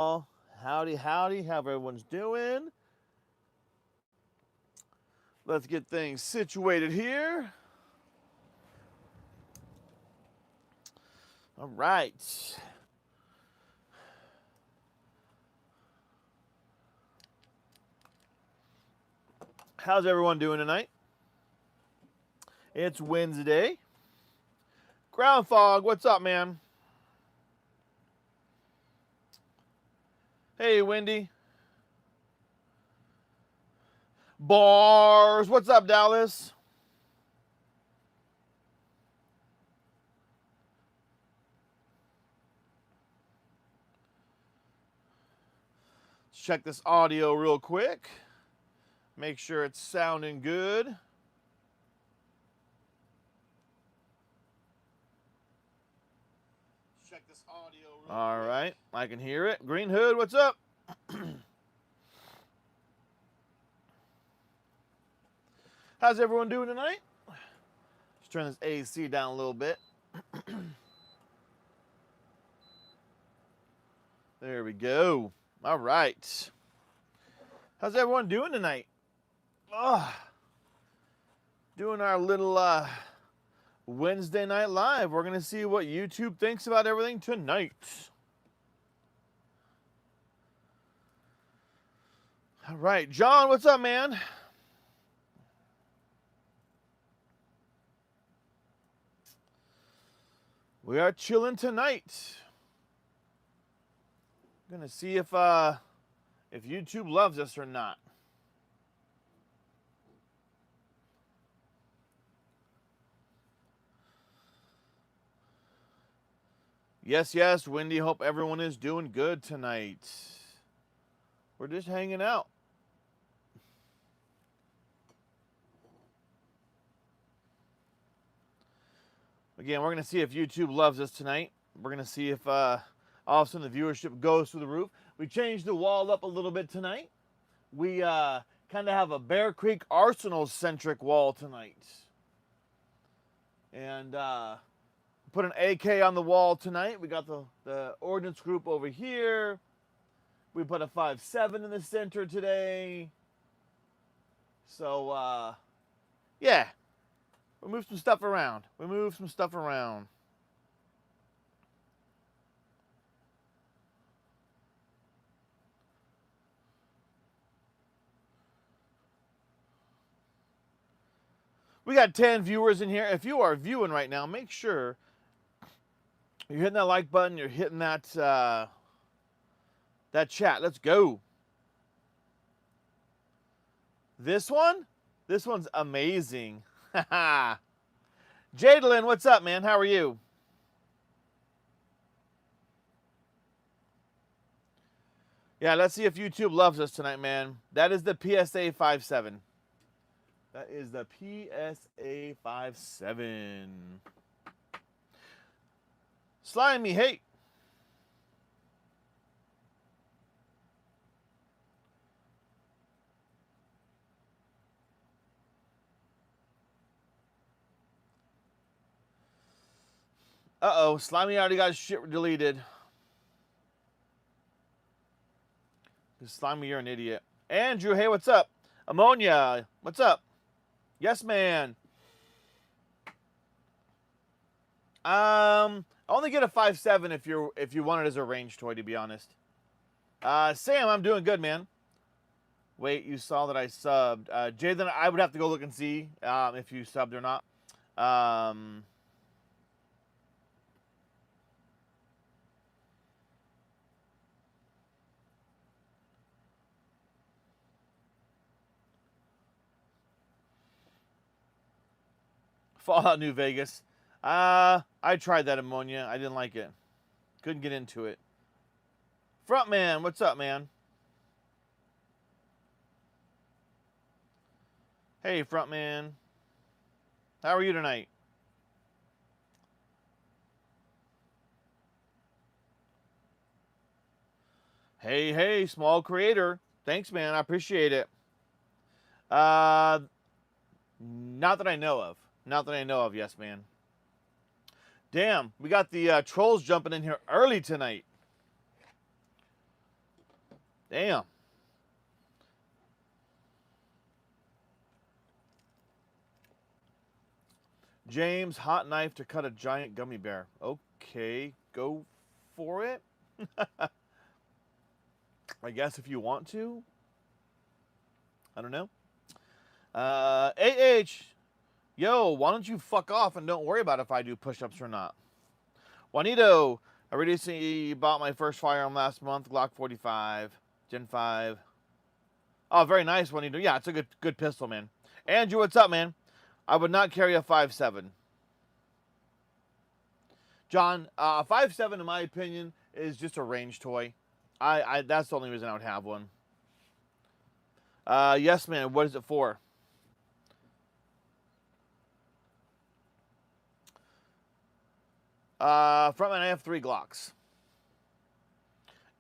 Howdy, howdy, how everyone's doing? Let's get things situated here. All right. How's everyone doing tonight? It's Wednesday. Ground Fog, what's up, man? Hey, Wendy. Bars, what's up, Dallas? Let's check this audio real quick. Make sure it's sounding good. Check this audio real quick. All right, I can hear it. Green Hood, what's up? How's everyone doing tonight? Let's turn this AC down a little bit. There we go. All right. How's everyone doing tonight? Doing our little Wednesday night live. We're going to see what YouTube thinks about everything tonight. All right. John, what's up, man? We are chilling tonight. Gonna see if YouTube loves us or not. Yes, yes, Wendy. Hope everyone is doing good tonight. We're just hanging out. Again, we're going to see if YouTube loves us tonight. We're going to see if all of a sudden the viewership goes through the roof. We changed the wall up a little bit tonight. We kind of have a Bear Creek Arsenal-centric wall tonight. And put an AK on the wall tonight. We got the ordnance group over here. We put a 5.7 in the center today. So, yeah. We moved some stuff around. We got 10 viewers in here. If you are viewing right now, make sure you're hitting that like button. You're hitting that that chat. Let's go. This one's amazing. Jadalyn, what's up, man? How are you? Yeah, let's see if YouTube loves us tonight, man. That is the PSA 5.7. That is the PSA 5.7. Slimy, hey. Uh-oh, Slimy already got his shit deleted. Slimy, you're an idiot. Andrew, hey, what's up? Ammonia, what's up? Yes, man. Only get a 5.7 if you want it as a range toy, to be honest. Sam, I'm doing good, man. Wait, you saw that I subbed. Jayden, I would have to go look and see if you subbed or not. Fallout New Vegas. I tried that ammonia. I didn't like it. Couldn't get into it. Frontman, what's up, man? Hey, Frontman. How are you tonight? Hey, hey, small creator. Thanks, man. I appreciate it. Not that I know of. Not that I know of, yes, man. Damn, we got the trolls jumping in here early tonight. Damn. James, hot knife to cut a giant gummy bear. Okay, go for it. I guess if you want to. I don't know. AH, yo, why don't you fuck off and don't worry about if I do push-ups or not. Juanito, I recently bought my first firearm last month, Glock 45, Gen 5. Oh, very nice, Juanito. Yeah, it's a good pistol, man. Andrew, what's up, man? I would not carry a 5.7. John, 5.7, in my opinion, is just a range toy. That's the only reason I would have one. Yes, man. What is it for? From an I have 3 Glocks.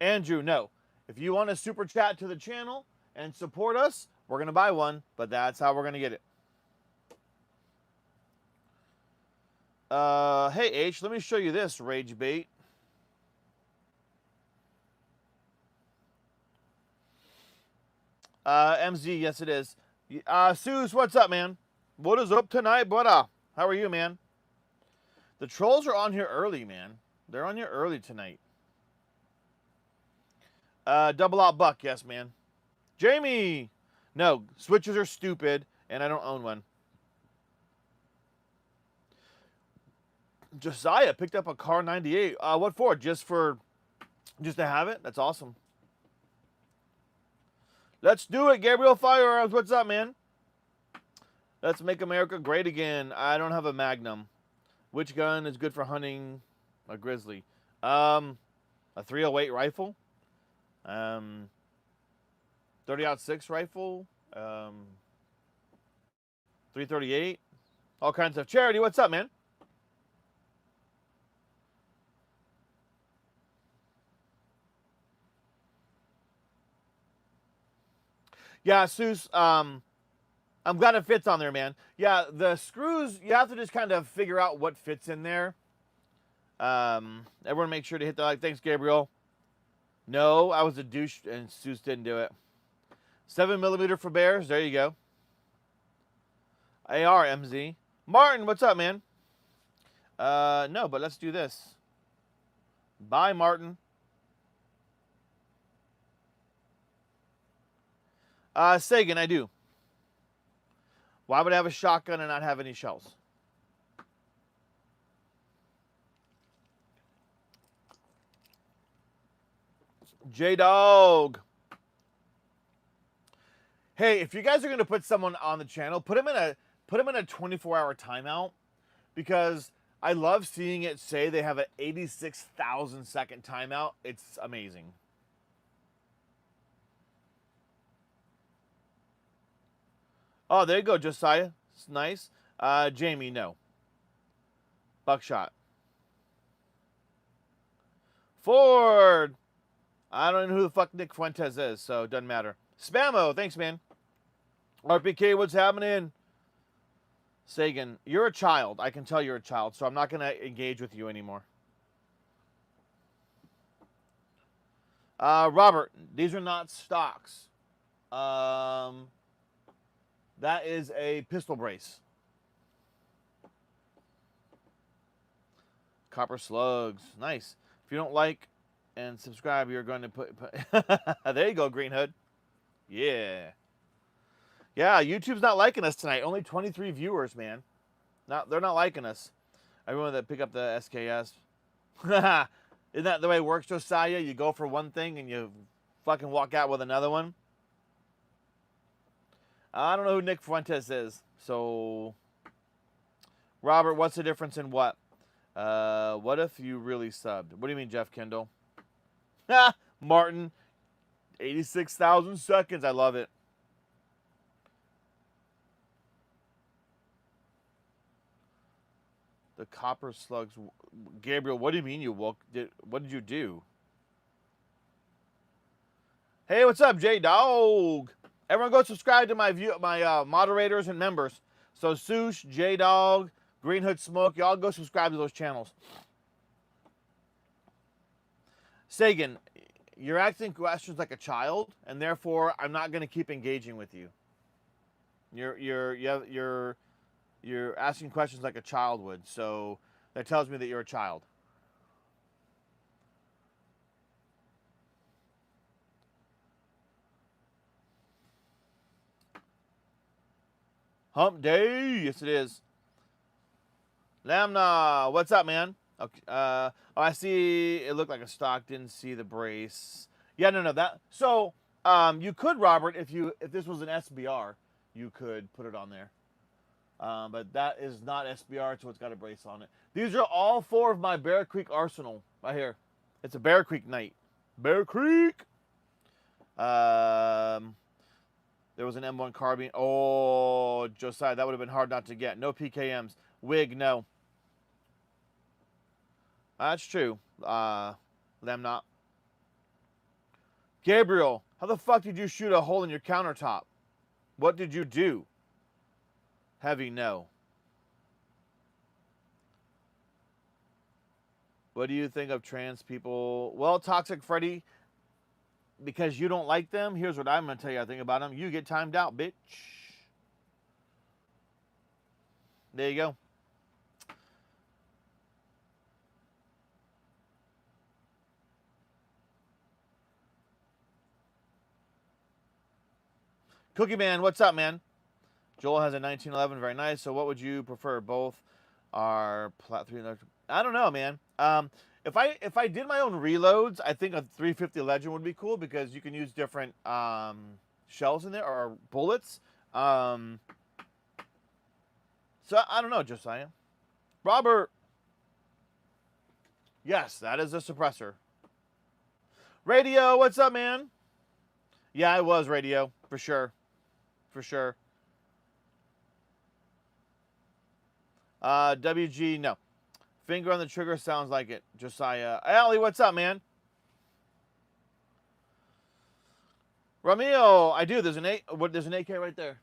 Andrew, no. If you want to super chat to the channel and support us, we're going to buy one, but that's how we're going to get it. Hey, H, let me show you this, Rage Bait. MZ, yes it is. Suze, what's up, man? What is up tonight, brother? How are you, man? The trolls are on here early, man. They're on here early tonight. Double out buck, yes, man. Jamie! No, switches are stupid, and I don't own one. Josiah picked up a car 98. What for? Just to have it? That's awesome. Let's do it, Gabriel Firearms. What's up, man? Let's make America great again. I don't have a Magnum. Which gun is good for hunting a grizzly? A 308 rifle. 30-06 rifle. 338. All kinds of charity. What's up, man? Yeah, Seuss, I'm glad it fits on there, man. Yeah, the screws, you have to just kind of figure out what fits in there. Everyone make sure to hit the like. Thanks, Gabriel. No, I was a douche, and Seuss didn't do it. 7mm for bears. There you go. AR, MZ. Martin, what's up, man? No, but let's do this. Bye, Martin. Sagan, I do. Why would I have a shotgun and not have any shells? J-Dog. Hey, if you guys are going to put someone on the channel, put them in a 24-hour timeout, because I love seeing it say they have an 86,000 second timeout. It's amazing. Oh, there you go, Josiah. It's nice. Jamie, no. Buckshot. Ford. I don't know who the fuck Nick Fuentes is, so it doesn't matter. Spammo, thanks, man. RPK, what's happening? Sagan, you're a child. I can tell you're a child, so I'm not going to engage with you anymore. Robert, these are not stocks. That is a pistol brace. Copper slugs. Nice. If you don't like and subscribe, you're going to put there you go, Green Hood. Yeah. Yeah, YouTube's not liking us tonight. Only 23 viewers, man. They're not liking us. Everyone that pick up the SKS. Isn't that the way it works, Josiah? You go for one thing and you fucking walk out with another one? I don't know who Nick Fuentes is. So, Robert, what's the difference in what? What if you really subbed? What do you mean, Jeff Kendall? Martin, 86,000 seconds. I love it. The copper slugs. Gabriel, what do you mean you woke? What did you do? Hey, what's up, J-Dog? Everyone go subscribe to my moderators and members. So Sush, J-Dog, Green Hood Smoke, y'all go subscribe to those channels. Sagan, you're asking questions like a child, and therefore I'm not going to keep engaging with you. You're asking questions like a child would, so that tells me that you're a child. Hump day, yes it is. Lamna, what's up, man? Okay, oh, I see. It looked like a stock. Didn't see the brace. Yeah, no, that. So, you could, Robert, if this was an SBR, you could put it on there. But that is not SBR, so it's got a brace on it. These are all 4 of my Bear Creek arsenal right here. It's a Bear Creek night. Bear Creek. There was an M1 carbine. Oh, Josiah, that would have been hard not to get. No PKMs. Wig, no. That's true. Them not. Gabriel, how the fuck did you shoot a hole in your countertop? What did you do? Heavy, no. What do you think of trans people? Well, Toxic Freddy, because you don't like them, here's what I'm going to tell you I think about them. You get timed out, bitch. There you go. Cookie Man, what's up, man? Joel has a 1911, very nice. So what would you prefer? Both are plat 3. I don't know, man. If I did my own reloads, I think a 350 Legend would be cool because you can use different shells in there or bullets. So I don't know, Josiah. Robert. Yes, that is a suppressor. Radio, what's up, man? Yeah, it was radio, for sure. For sure. WG, no. Finger on the trigger sounds like it. Josiah. Allie, what's up, man? Ramil, I do. There's an AK right there.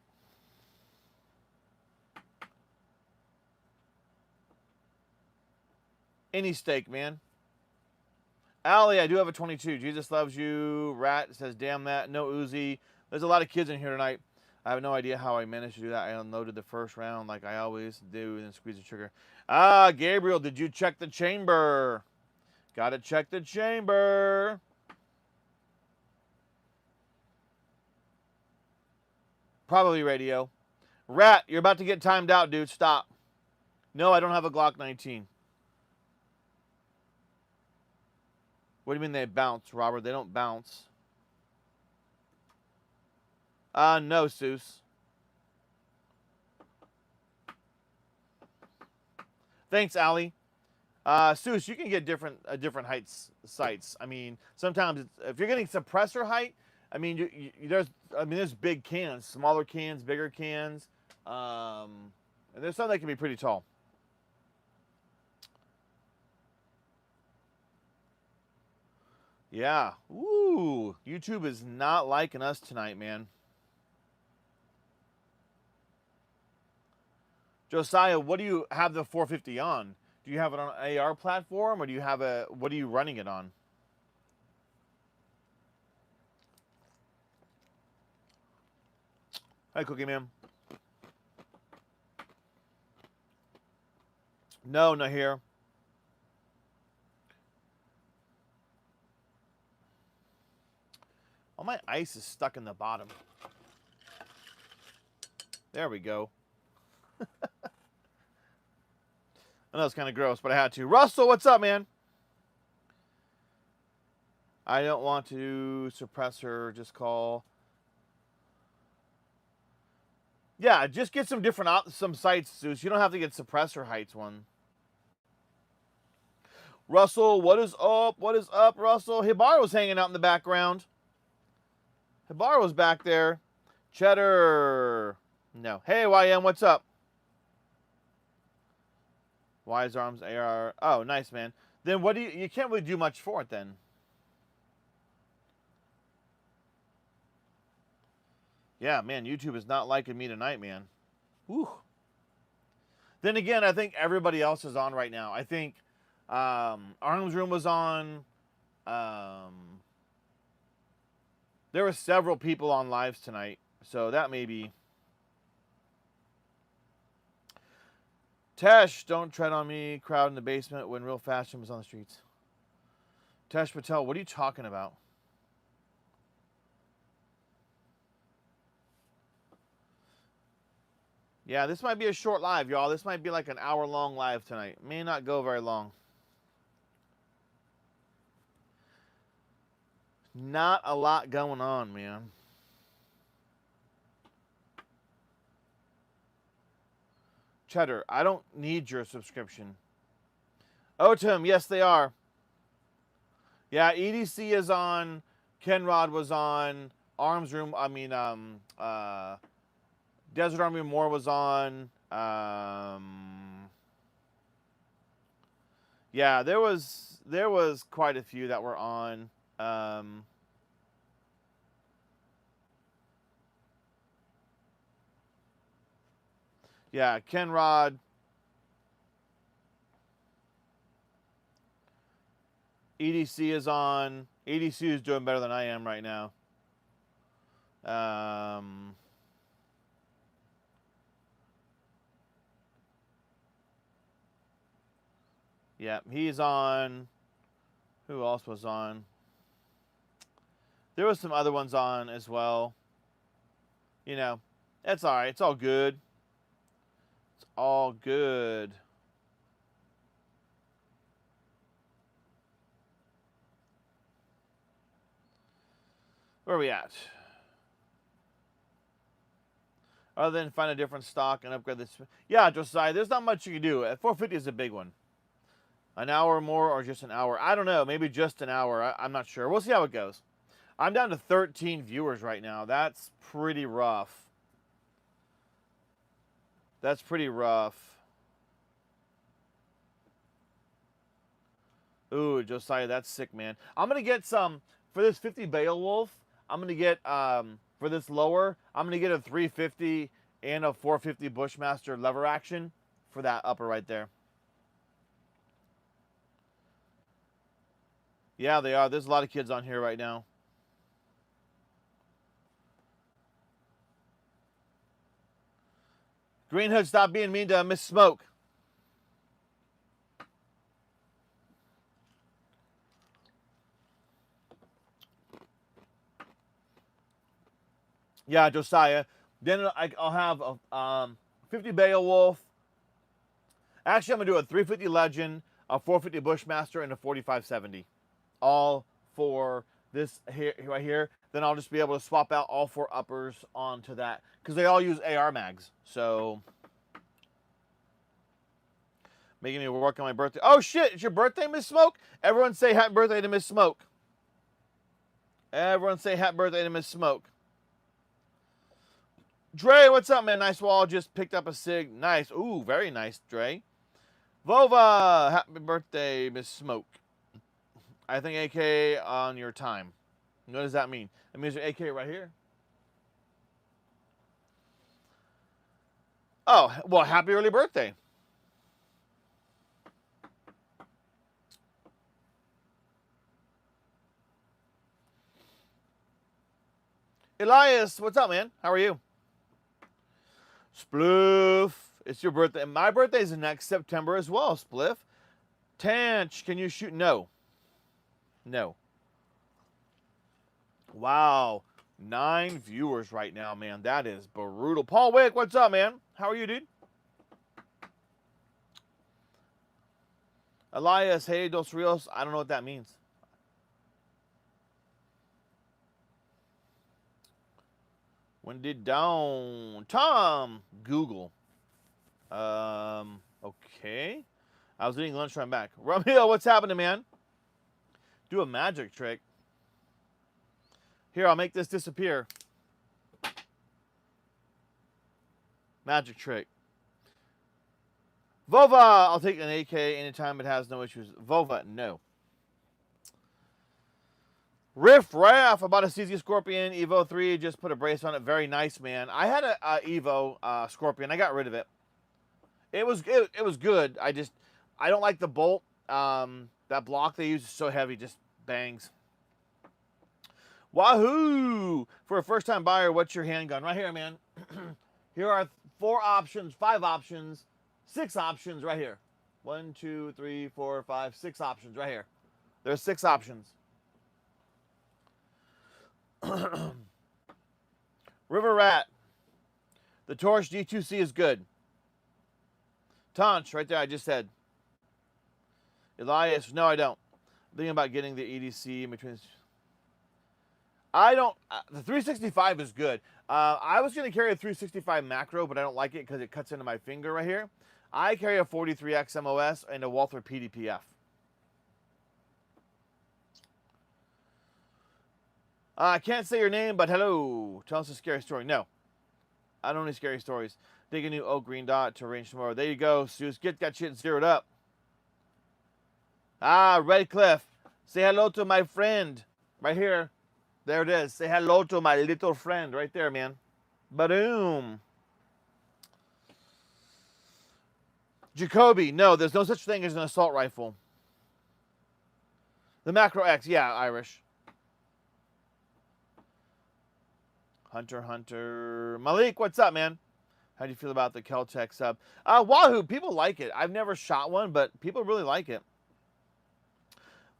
Any steak, man. Allie, I do have a 22. Jesus loves you. Rat says, damn that. No Uzi. There's a lot of kids in here tonight. I have no idea how I managed to do that. I unloaded the first round like I always do and then squeeze the trigger. Ah, Gabriel, did you check the chamber? Gotta check the chamber. Probably radio. Rat, you're about to get timed out, dude. Stop. No, I don't have a Glock 19. What do you mean they bounce, Robert? They don't bounce. No, Seuss. Thanks, Allie. Seuss, you can get different heights sights. I mean, sometimes if you're getting suppressor height, I mean, there's big cans, smaller cans, bigger cans, and there's some that can be pretty tall. Yeah. Ooh, YouTube is not liking us tonight, man. Josiah, what do you have the 450 on? Do you have it on an AR platform, or do you have what are you running it on? Hi, Cookie Man. No, not here. All my ice is stuck in the bottom. There we go. I know it's kind of gross, but I had to. Russell, what's up, man? I don't want to suppress her. Just call. Yeah, just get some different some sights, Zeus. You don't have to get suppressor heights one. Russell, what is up? What is up, Russell? Hibaro's hanging out in the background. Hibaro's back there. Cheddar. No. Hey, YM, what's up? Wise Arms AR. Oh, nice, man. Then what do you can't really do much for it then. Yeah, man, YouTube is not liking me tonight, man. Whew. Then again, I think everybody else is on right now. I think Arms Room was on. There were several people on lives tonight, so that may be. Tesh, don't tread on me. Crowd in the basement when real fashion was on the streets. Tesh Patel, what are you talking about? Yeah, this might be a short live, y'all. This might be like an hour-long live tonight. May not go very long. Not a lot going on, man. Cheddar, I don't need your subscription. Otim, yes, they are. Yeah, EDC is on. Kenrod was on. Arms Room, Desert Army More was on. Yeah, there was quite a few that were on. Yeah, Kenrod. EDC is on. EDC is doing better than I am right now. Yeah, he's on. Who else was on? There was some other ones on as well. You know, that's all right. It's all good. It's all good. Where are we at? Other than find a different stock and upgrade this. Yeah, Josiah, there's not much you can do. 450 is a big one. An hour more or just an hour? I don't know. Maybe just an hour. I'm not sure. We'll see how it goes. I'm down to 13 viewers right now. That's pretty rough. That's pretty rough. Ooh, Josiah, that's sick, man. I'm going to get some, for this 50 Beowulf, I'm going to get, for this lower, I'm going to get a 350 and a 450 Bushmaster lever action for that upper right there. Yeah, they are. There's a lot of kids on here right now. Green Hood, stop being mean to Miss Smoke. Yeah, Josiah. Then I'll have a 50 Beowulf. Actually, I'm going to do a 350 Legend, a 450 Bushmaster, and a 4570. All for this here, right here. Then I'll just be able to swap out all 4 uppers onto that. Because they all use AR mags. So, making me work on my birthday. Oh, shit. It's your birthday, Miss Smoke? Everyone say happy birthday to Miss Smoke. Everyone say happy birthday to Miss Smoke. Dre, what's up, man? Nice wall. Just picked up a cig. Nice. Ooh, very nice, Dre. Vova, happy birthday, Miss Smoke. I think AK on your time. What does that mean? It means your AK right here. Oh, well, happy early birthday. Elias, what's up, man? How are you? Spliff, it's your birthday. My birthday is next September as well, Spliff. Tanch, can you shoot? No. No. Wow. 9 viewers right now, man. That is brutal. Paul Wick, what's up, man? How are you, dude? Elias, hey, Dos Rios. I don't know what that means. When did down? Tom, Google. Okay. I was eating lunch right back. Romeo, what's happening, man? Do a magic trick. Here, I'll make this disappear. Magic trick. Vova, I'll take an AK anytime it has no issues. Vova, no. Riff Raff, about a CZ Scorpion Evo 3. Just put a brace on it. Very nice, man. I had a Evo Scorpion. I got rid of it. It was good. I don't like the bolt. That block they use is so heavy, just bangs. Wahoo! For a first-time buyer, what's your handgun? Right here, man. Here are 4 options, 5 options, 6 options right here. 1, 2, 3, 4, 5, 6 options right here. There's 6 options. River Rat. The Taurus G2C is good. Taunch, right there, I just said. Elias, no, I don't. I'm thinking about getting the EDC in between. I don't. The 365 is good. I was going to carry a 365 macro, but I don't like it because it cuts into my finger right here. I carry a 43X MOS and a Walther PDPF. I can't say your name, but hello. Tell us a scary story. No. I don't need scary stories. Dig a new oak green dot to arrange tomorrow. There you go, Seuss. Get that shit zeroed up. Ah, Redcliffe. Say hello to my friend. Right here. There it is. Say hello to my little friend. Right there, man. Ba-doom. Jacoby. No, there's no such thing as an assault rifle. The Macro X. Yeah, Irish. Hunter. Malik, what's up, man? How do you feel about the Kel-Tec sub? Wahoo, people like it. I've never shot one, but people really like it.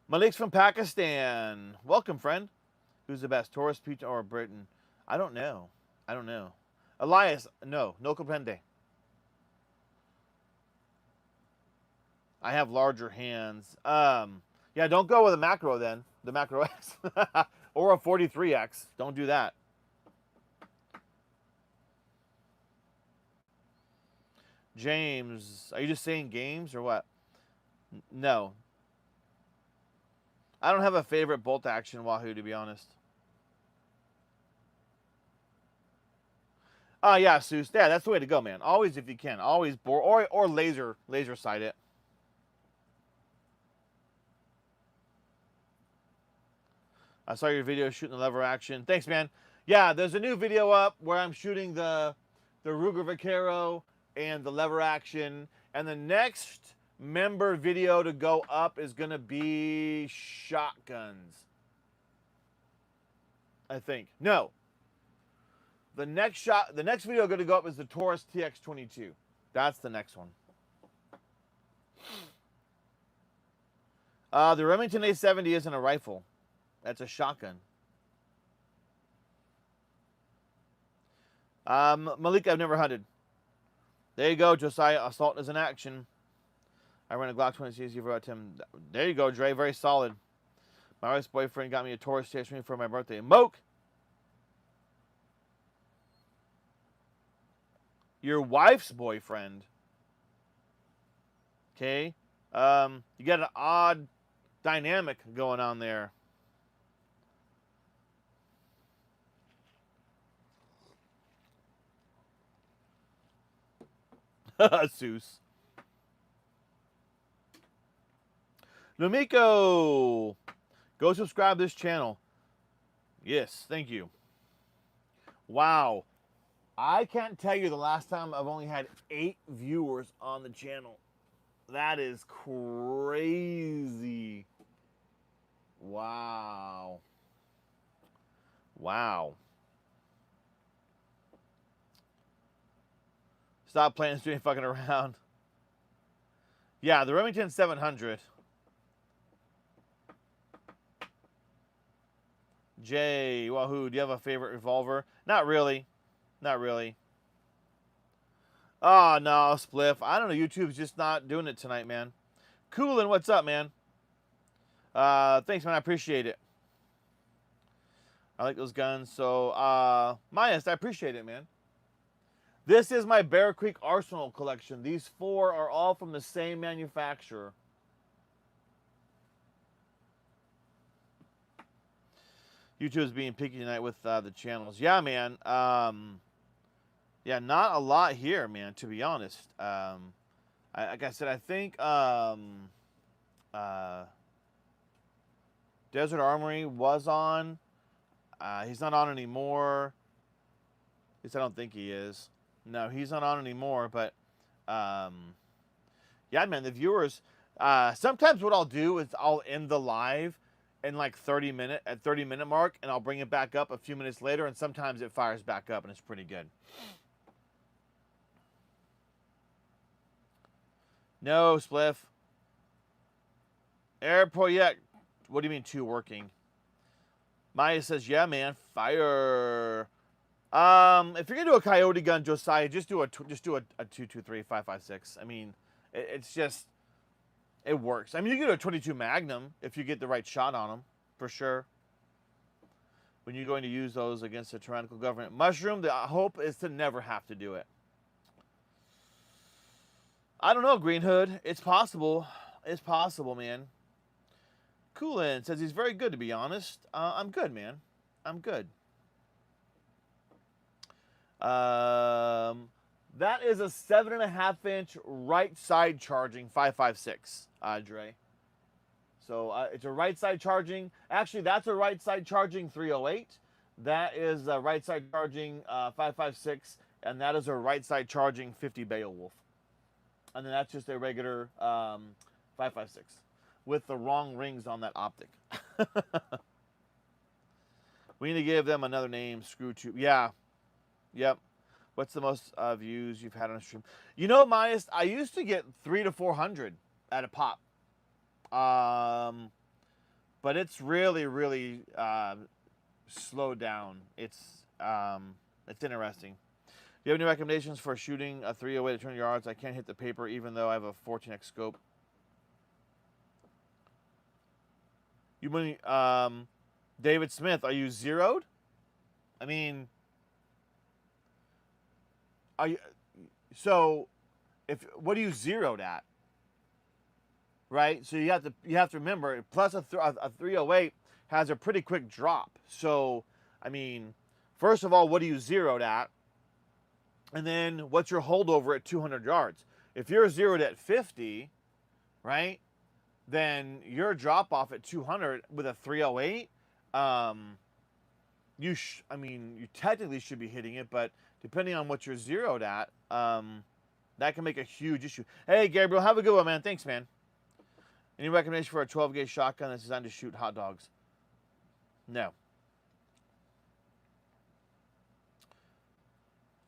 Malik's from Pakistan. Welcome, friend. Who's the best, Taurus, Peach, or Britain? I don't know. Elias, no comprende. I have larger hands. Yeah, don't go with a macro then. The Macro X. Or a 43X. Don't do that. James, are you just saying games or what? No. I don't have a favorite bolt action Wahoo, to be honest. Yeah, Seuss. Yeah, that's the way to go, man. Always, if you can, always bore or laser sight it. I saw your video shooting the lever action. Thanks, man. Yeah, there's a new video up where I'm shooting the Ruger Vaquero and the lever action, and the next member video to go up is gonna be shotguns. I think. No. The next video going to go up is the Taurus TX22. That's the next one. The Remington A70 isn't a rifle. That's a shotgun. Malik, I've never hunted. There you go, Josiah. Assault is an action. I ran a Glock 20 CZ for Tim. There you go, Dre. Very solid. My wife's boyfriend got me a Taurus TX20 for my birthday. Moke. Your wife's boyfriend. Okay. You got an odd dynamic going on there. Seuss. Lumiko, go subscribe to this channel. Yes, thank you. Wow. I can't tell you the last time I've only had 8 viewers on the channel. That is crazy. Wow. Wow. Stop playing stream fucking around. Yeah, the Remington 700. Jay, wahoo, do you have a favorite revolver? Not really. Not really. Oh, no, Spliff. I don't know. YouTube's just not doing it tonight, man. Coolin, what's up, man? Thanks, man. I appreciate it. I like those guns. So, Myas, I appreciate it, man. This is my Bear Creek Arsenal collection. These 4 are all from the same manufacturer. YouTube's being picky tonight with the channels. Yeah, man. Yeah, not a lot here, man, to be honest. Like I said, I think Desert Armory was on. He's not on anymore. At least I don't think he is. No, he's not on anymore. But, yeah, man, the viewers. Sometimes what I'll do is I'll end the live in like 30-minute mark, and I'll bring it back up a few minutes later, and sometimes it fires back up, and it's pretty good. No, Spliff. Airport, yeah. What do you mean 2 working? Maya says, yeah, man, fire. If you're gonna do a coyote gun, Josiah, just do a 223 5.56. I mean, it's just, it works. I mean, you can do a 22 Magnum if you get the right shot on them, for sure. When you're going to use those against a tyrannical government. Mushroom, the hope is to never have to do it. I don't know, Green Hood. It's possible. It's possible, man. Coolin says he's very good, to be honest. I'm good, man. I'm good. That is a 7.5-inch right side charging 5.56, Dre. So it's a right side charging. Actually, that's a right side charging 308. That is a right side charging 5.56, and that is a right side charging 50 Beowulf. And then that's just a regular 5.56 with the wrong rings on that optic. We need to give them another name, Screw Tube. Yeah. Yep. What's the most views you've had on a stream? You know, Myas, I used to get 300 to 400 at a pop. But it's really, really slowed down. It's interesting. Do you have any recommendations for shooting a 308 at 200 yards? I can't hit the paper even though I have a 14x scope. You mean, David Smith, are you zeroed? I mean, are you, so what are you zeroed at? Right? So you have to remember, plus a 308 has a pretty quick drop. So, I mean, first of all, what are you zeroed at? And then what's your holdover at 200 yards? If you're zeroed at 50, right, then your drop off at 200 with a 308, you technically should be hitting it, but depending on what you're zeroed at, that can make a huge issue. Hey, Gabriel, have a good one, man. Thanks, man. Any recommendation for a 12-gauge shotgun that's designed to shoot hot dogs? No.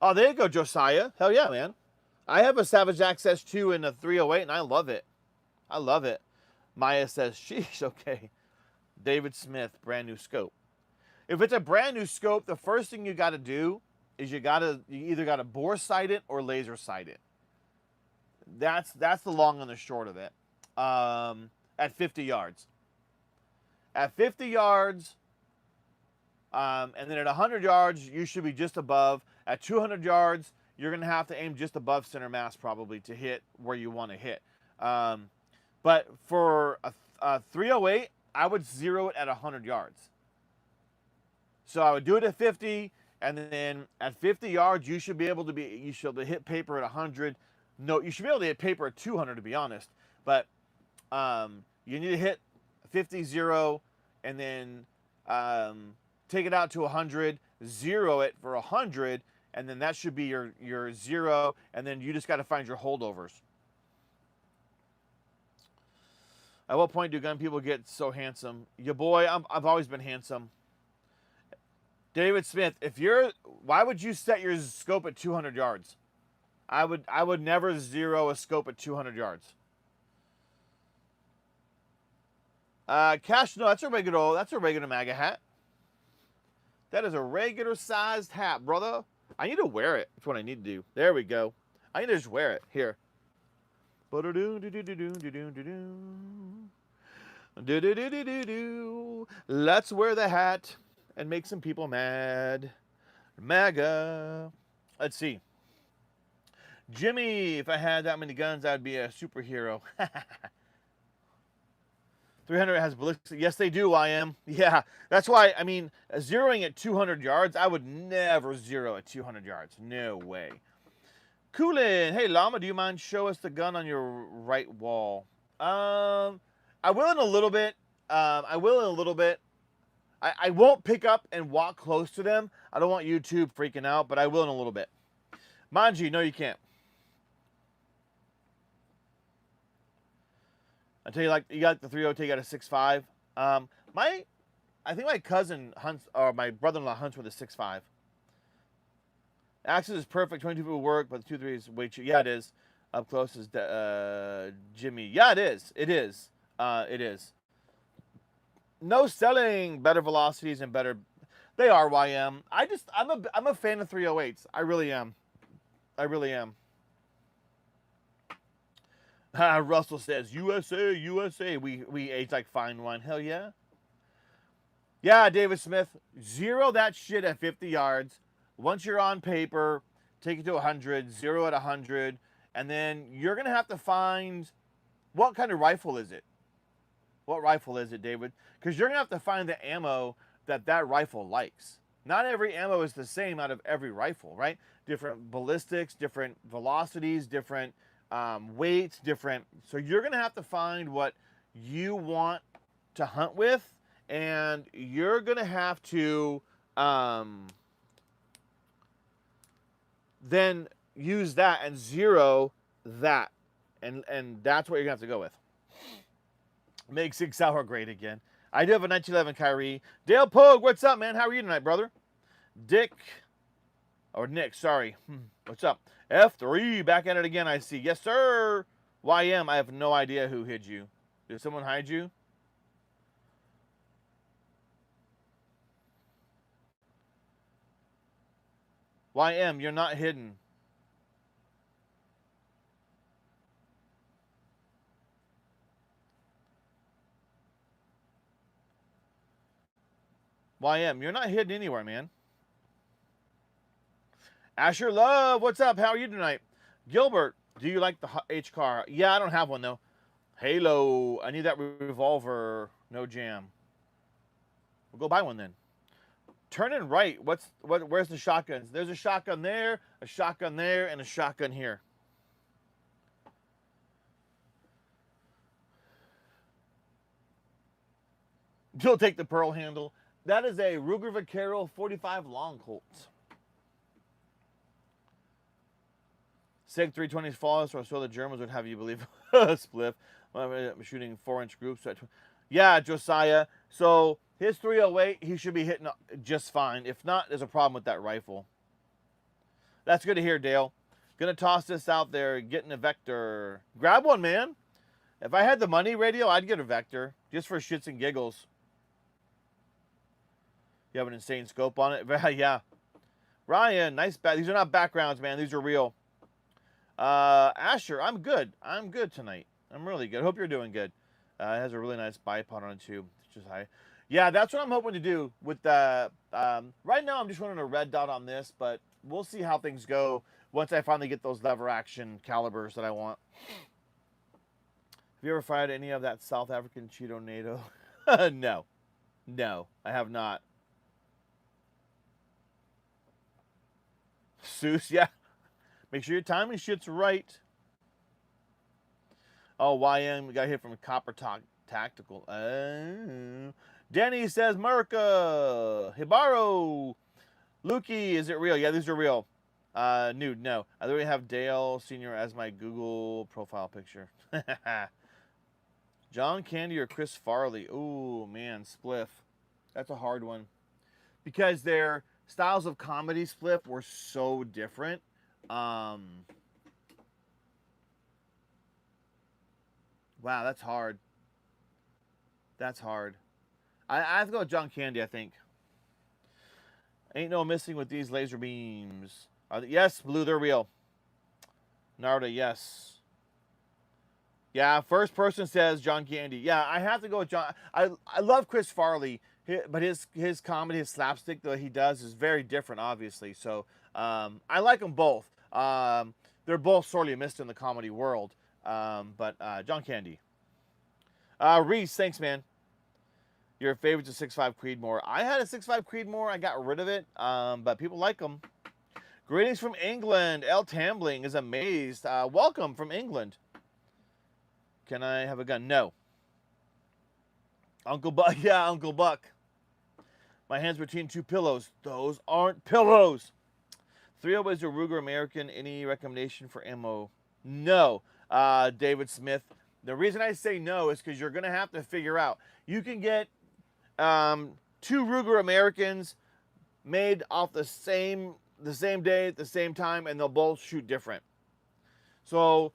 Oh, there you go, Josiah. Hell yeah, man. I have a Savage Access 2 in a 308, and I love it. I love it. Maya says, sheesh, okay. David Smith, brand new scope. If it's a brand new scope, the first thing you got to do is you either got to bore sight it or laser sight it. That's the long and the short of it. At 50 yards. At 50 yards, and then at 100 yards, you should be just above. At 200 yards, you're going to have to aim just above center mass probably to hit where you want to hit. But for a 308, I would zero it at 100 yards. So I would do it at 50, and then at 50 yards, you should be able to hit paper at 100. No, you should be able to hit paper at 200, to be honest. But you need to hit 50, 0, and then take it out to 100, zero it for 100, and then that should be your 0, and then you just got to find your holdovers. At what point do gun people get so handsome? Yeah, boy, I've always been handsome. David Smith, why would you set your scope at 200 yards? I would never zero a scope at 200 yards. Cash, no, that's a regular MAGA hat. That is a regular sized hat, brother. I need to wear it. That's what I need to do. There we go. I need to just wear it. Here. Let's wear the hat and make some people mad. MAGA. Let's see. Jimmy, if I had that many guns, I'd be a superhero. 300 has ballistic. Yes, they do, I am. Yeah, that's why, I mean, zeroing at 200 yards, I would never zero at 200 yards. No way. Coolin, hey, Llama, do you mind show us the gun on your right wall? I will in a little bit. I won't pick up and walk close to them. I don't want YouTube freaking out, but I will in a little bit. Manji, no, you can't. I tell you, like, you got the 308, you got a 6.5. I think my cousin hunts, or my brother-in-law hunts with a 6.5. Access is perfect. 22 people work, but the 2.3 is way too. Yeah, it is. Up close is Jimmy. Yeah, it is. It is. It is. No selling. Better velocities and better. They are YM. I'm a fan of 308s. I really am. I really am. Russell says USA, USA. We age like fine wine. Hell yeah. Yeah, David Smith. Zero that shit at 50 yards. Once you're on paper, take it to 100, zero at 100, and then you're going to have to find what kind of rifle is it? What rifle is it, David? Because you're going to have to find the ammo that rifle likes. Not every ammo is the same out of every rifle, right? Different ballistics, different velocities, different weights, different. So you're going to have to find what you want to hunt with, and you're going to have to then use that and zero that. And that's what you're going to have to go with. Make 6 Hour great again. I do have a 1911 Kyrie. Dale Pogue, what's up, man? How are you tonight, brother? Nick, sorry. What's up? F3, back at it again, I see. Yes, sir. YM, I have no idea who hid you. Did someone hide you? YM, you're not hidden. YM, you're not hidden anywhere, man. Asher Love, what's up? How are you tonight? Gilbert, do you like the H car? Yeah, I don't have one though. Halo, I need that revolver. No jam. We'll go buy one then. Turning right. Where's the shotguns? There's a shotgun there, and a shotgun here. You'll take the pearl handle. That is a Ruger Vaquero 45 long Colt. SIG 320 is flawless, or so the Germans would have you believe. Spliff. I'm shooting 4-inch groups. Yeah, Josiah. So his 308, he should be hitting just fine. If not, there's a problem with that rifle. That's good to hear, Dale. Gonna toss this out there, getting a Vector. Grab one, man. If I had the money, Radio, I'd get a Vector, just for shits and giggles. You have an insane scope on it? Yeah. Ryan, nice back. These are not backgrounds, man. These are real. Asher, I'm good. I'm good tonight. I'm really good. Hope you're doing good. It has a really nice bipod on it, too. It's just high. Yeah, that's what I'm hoping to do with the... right now, I'm just running a red dot on this, but we'll see how things go once I finally get those lever action calibers that I want. Have you ever fired any of that South African Cheeto NATO? No. No, I have not. Seuss, yeah. Make sure your timing shit's right. Oh, YM got hit from a Copper Tactical. Danny says, Merca. Hibaro. Lukey, is it real? Yeah, these are real. Nude, no. I literally have Dale Sr. as my Google profile picture. John Candy or Chris Farley? Ooh, man, Spliff. That's a hard one. Because their styles of comedy, Spliff, were so different. Wow, that's hard. That's hard. I have to go with John Candy, I think. Ain't no missing with these laser beams. Yes, Blue, they're real. Narda, yes. Yeah, first person says John Candy. Yeah, I have to go with John. I love Chris Farley, but his comedy, his slapstick that he does is very different, obviously. So I like them both. They're both sorely missed in the comedy world. But John Candy. Reese, thanks, man. Your favorite's a 6.5 Creedmoor. I had a 6.5 Creedmoor. I got rid of it, but people like them. Greetings from England. L. Tambling is amazed. Welcome from England. Can I have a gun? No. Uncle Buck. Yeah, Uncle Buck. My hands between two pillows. Those aren't pillows. 308 is a Ruger American. Any recommendation for ammo? No. David Smith. The reason I say no is because you're going to have to figure out. You can get Two Ruger Americans made off the same day at the same time, and they'll both shoot different. So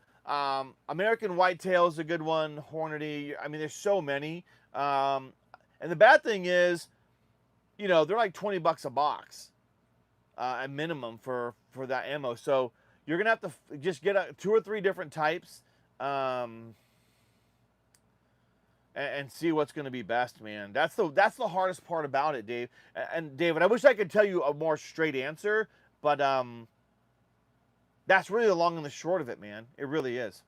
American Whitetail is a good one. Hornady. I mean, there's so many. And the bad thing is, you know, they're like $20 a box at minimum for that ammo. So you're gonna have to just get 2 or 3 different types and see what's gonna be best, man. That's the hardest part about it, Dave. And David, I wish I could tell you a more straight answer, but that's really the long and the short of it, man. It really is.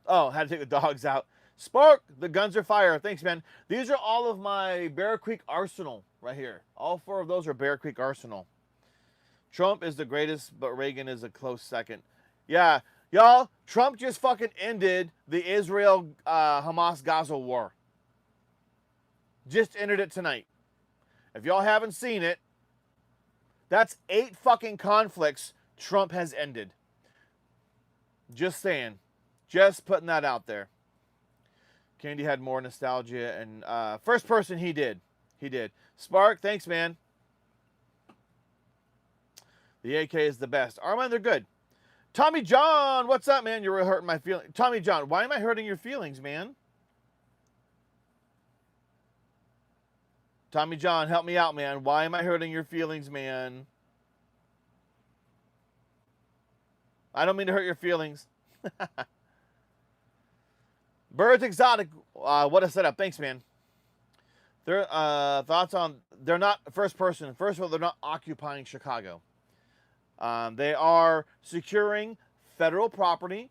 Oh, had to take the dogs out. Spark, the guns are fire. Thanks, man. These are all of my Bear Creek arsenal right here. All 4 of those are Bear Creek arsenal. Trump is the greatest, but Reagan is a close second. Yeah, y'all, Trump just fucking ended the Israel-Hamas-Gaza war. Just ended it tonight. If y'all haven't seen it, that's 8 fucking conflicts Trump has ended. Just saying. Just putting that out there. Candy had more nostalgia, and first person he did. He did. Spark, thanks, man. The AK is the best. Armand, they're good. Tommy John, what's up, man? You're hurting my feelings. Tommy John, why am I hurting your feelings, man? Tommy John, help me out, man. Why am I hurting your feelings, man? I don't mean to hurt your feelings. Birds Exotic, what a setup. Thanks, man. Their thoughts on, they're not first person. First of all, they're not occupying Chicago. They are securing federal property.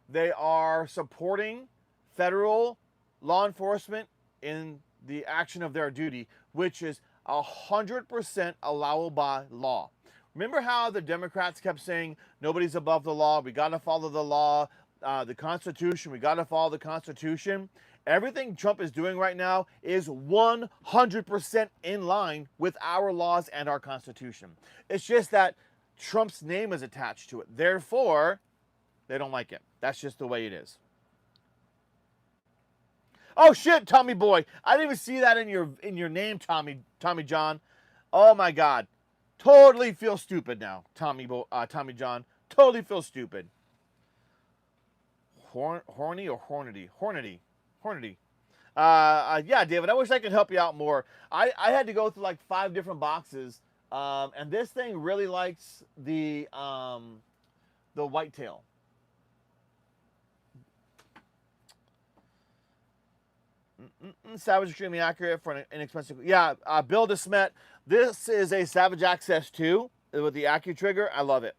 They are supporting federal law enforcement in the action of their duty, which is 100% allowable by law. Remember how the Democrats kept saying nobody's above the law, we got to follow the law, the Constitution, we got to follow the Constitution. Everything Trump is doing right now is 100% in line with our laws and our Constitution. It's just that Trump's name is attached to it. Therefore, they don't like it. That's just the way it is. Oh shit, Tommy boy. I didn't even see that in your name, Tommy John. Oh my God. Totally feel stupid now, Tommy John. Totally feel stupid. Horny or Hornady? Hornady. Yeah, David, I wish I could help you out more. I had to go through like 5 different boxes, and this thing really likes the whitetail. Savage extremely accurate for an inexpensive. Yeah, Bill DeSmet. This is a Savage Access 2 with the AccuTrigger. I love it.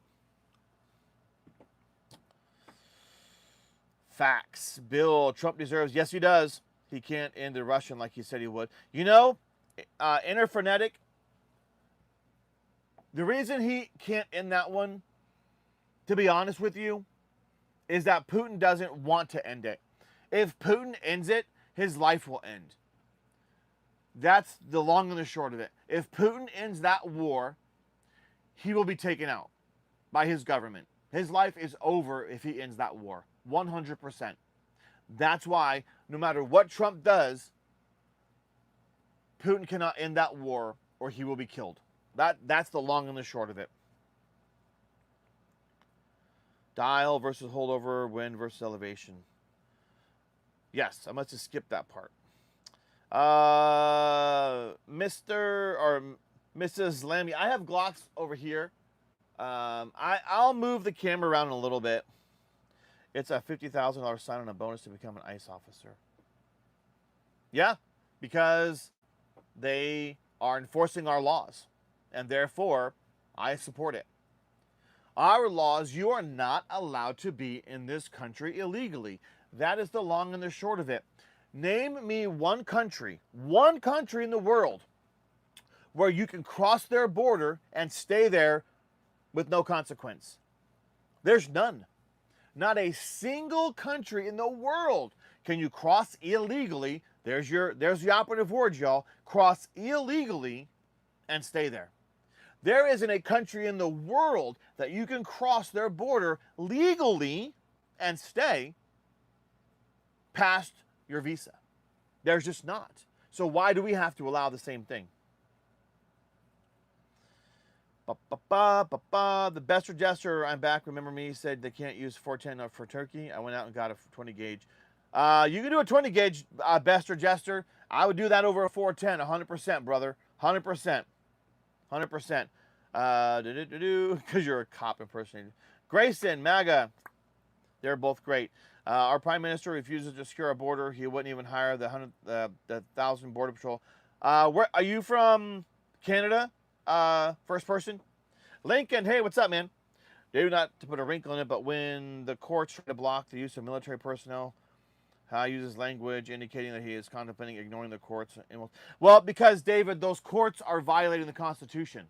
Facts. Bill, Trump deserves. Yes, he does. He can't end the Russian like he said he would. You know, Interphonetic, the reason he can't end that one, to be honest with you, is that Putin doesn't want to end it. If Putin ends it, his life will end. That's the long and the short of it. If Putin ends that war, he will be taken out by his government. His life is over if he ends that war. 100%. That's why, no matter what Trump does, Putin cannot end that war or he will be killed. That's the long and the short of it. Dial versus holdover, wind versus elevation. Yes, I must have skipped that part. Mr. or Mrs. Lammy, I have Glocks over here. I'll move the camera around a little bit. It's a $50,000 sign-on a bonus to become an ICE officer. Yeah, because they are enforcing our laws, and therefore, I support it. Our laws, you are not allowed to be in this country illegally. That is the long and the short of it. Name me one country in the world where you can cross their border and stay there with no consequence. There's none. Not a single country in the world can you cross illegally. There's the operative word, y'all. Cross illegally and stay there. There isn't a country in the world that you can cross their border legally and stay past your visa. There's just not. So why do we have to allow the same thing? The Bester Jester, I'm back. Remember me, said they can't use 410 for turkey. I went out and got a 20 gauge. You can do a 20 gauge, Bester Jester. I would do that over a 410, 100%, brother. 100%. 100%. Because you're a cop impersonator. Grayson, MAGA. They're both great. Our prime minister refuses to secure a border. He wouldn't even hire the 1,000 border patrol. Where are you from? Canada? First person. Lincoln, hey, what's up, man? Maybe not to put a wrinkle in it, but when the courts try to block the use of military personnel, how he uses language indicating that he is contemplating ignoring the courts. Well, because, David, those courts are violating the Constitution.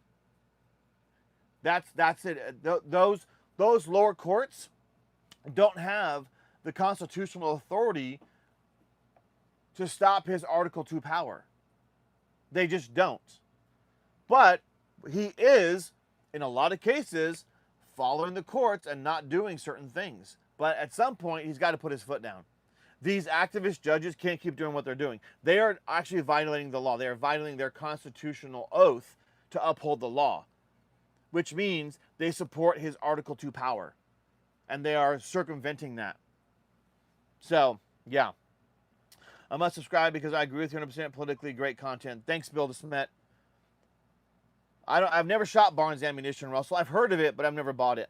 That's it. Those lower courts don't have the constitutional authority to stop his Article 2 power. They just don't. But he is, in a lot of cases, following the courts and not doing certain things. But at some point, he's got to put his foot down. These activist judges can't keep doing what they're doing. They are actually violating the law. They are violating their constitutional oath to uphold the law, which means they support his Article 2 power. And they are circumventing that. So, yeah. I must subscribe because I agree with you 100%. Politically great content. Thanks, Bill DeSmet. I've never shot Barnes Ammunition, Russell. I've heard of it, but I've never bought it.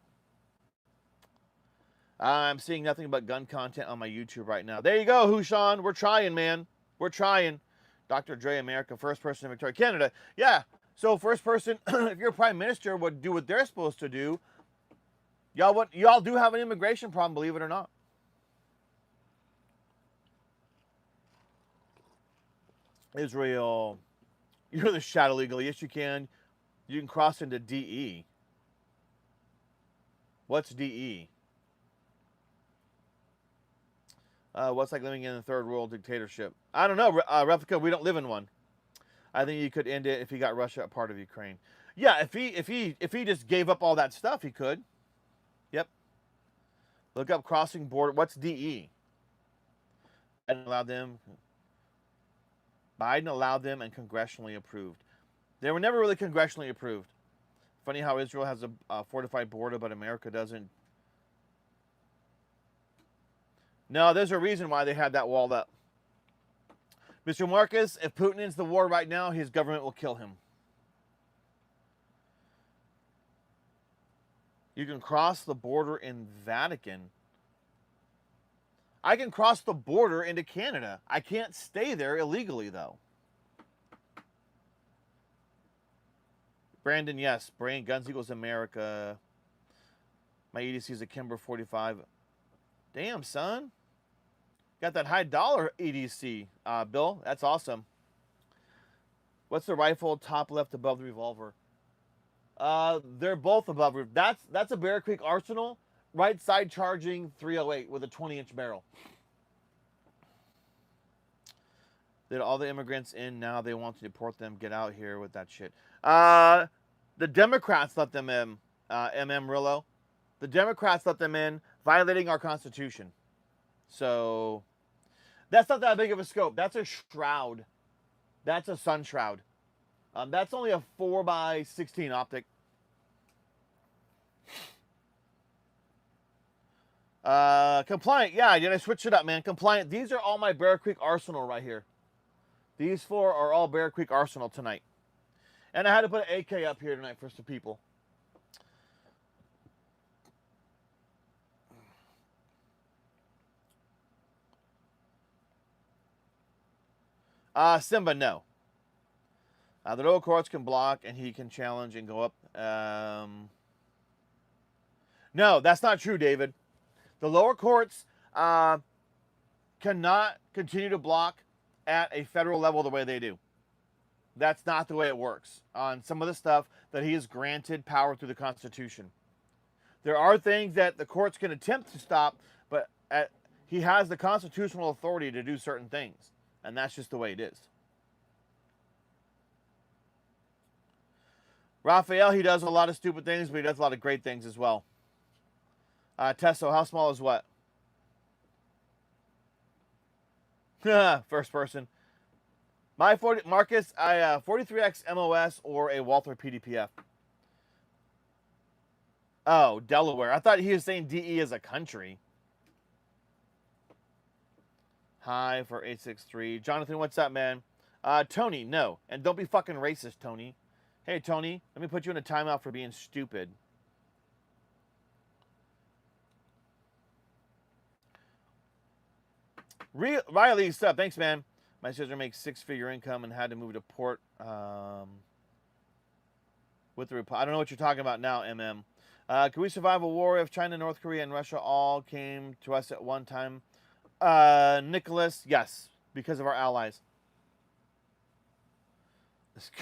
I'm seeing nothing but gun content on my YouTube right now. There you go, Hushan. We're trying, man. We're trying. Dr. Dre America, first person in Victoria, Canada. Yeah. So first person, if your prime minister would do what they're supposed to do, y'all do have an immigration problem, believe it or not. Israel, you're the shadow legally. Yes, you can. You can cross into DE. What's DE? What's like living in a third world dictatorship? I don't know, Replica. We don't live in one. I think he could end it if he got Russia a part of Ukraine. Yeah, if he just gave up all that stuff, he could. Yep. Look up crossing border. What's DE? Biden allowed them and congressionally approved. They were never really congressionally approved. Funny how Israel has a fortified border, but America doesn't. No, there's a reason why they had that walled up. Mr. Marcus, if Putin ends the war right now, his government will kill him. You can cross the border in Vatican. I can cross the border into Canada. I can't stay there illegally, though. Brandon, yes. Brain, Guns Equals America. My EDC is a Kimber 45. Damn, son. Got that high dollar EDC, Bill. That's awesome. What's the rifle top left above the revolver? They're both above. That's a Bear Creek Arsenal. Right side charging 308 with a 20-inch barrel. Did all the immigrants in now they want to deport them? Get out here with that shit. The Democrats let them in, Rillo. The Democrats let them in, violating our Constitution. So, that's not that big of a scope. That's a shroud. That's a sun shroud. That's only a 4x16 optic. Compliant. Yeah, did I switch it up, man? Compliant. These are all my Bear Creek Arsenal right here. These four are all Bear Creek Arsenal tonight. And I had to put an AK up here tonight for some people. Simba, no. The lower courts can block and he can challenge and go up. No, that's not true, David. The lower courts cannot continue to block at a federal level the way they do. That's not the way it works on some of the stuff that he is granted power through the Constitution. There are things that the courts can attempt to stop, but he has the constitutional authority to do certain things. And that's just the way it is. Raphael, he does a lot of stupid things, but he does a lot of great things as well. Tesso, how small is what? First person. My 40 Marcus, I 43X MOS or a Walther PDPF. Oh, Delaware. I thought he was saying DE as a country. Hi for 863. Jonathan, what's up, man? Tony, no. And don't be fucking racist, Tony. Hey, Tony, let me put you in a timeout for being stupid. Riley, stuff. Thanks, man. My sister makes six-figure income and had to move to port with the I don't know what you're talking about now, MM. Can we survive a war if China, North Korea, and Russia all came to us at one time? Nicholas, yes, because of our allies.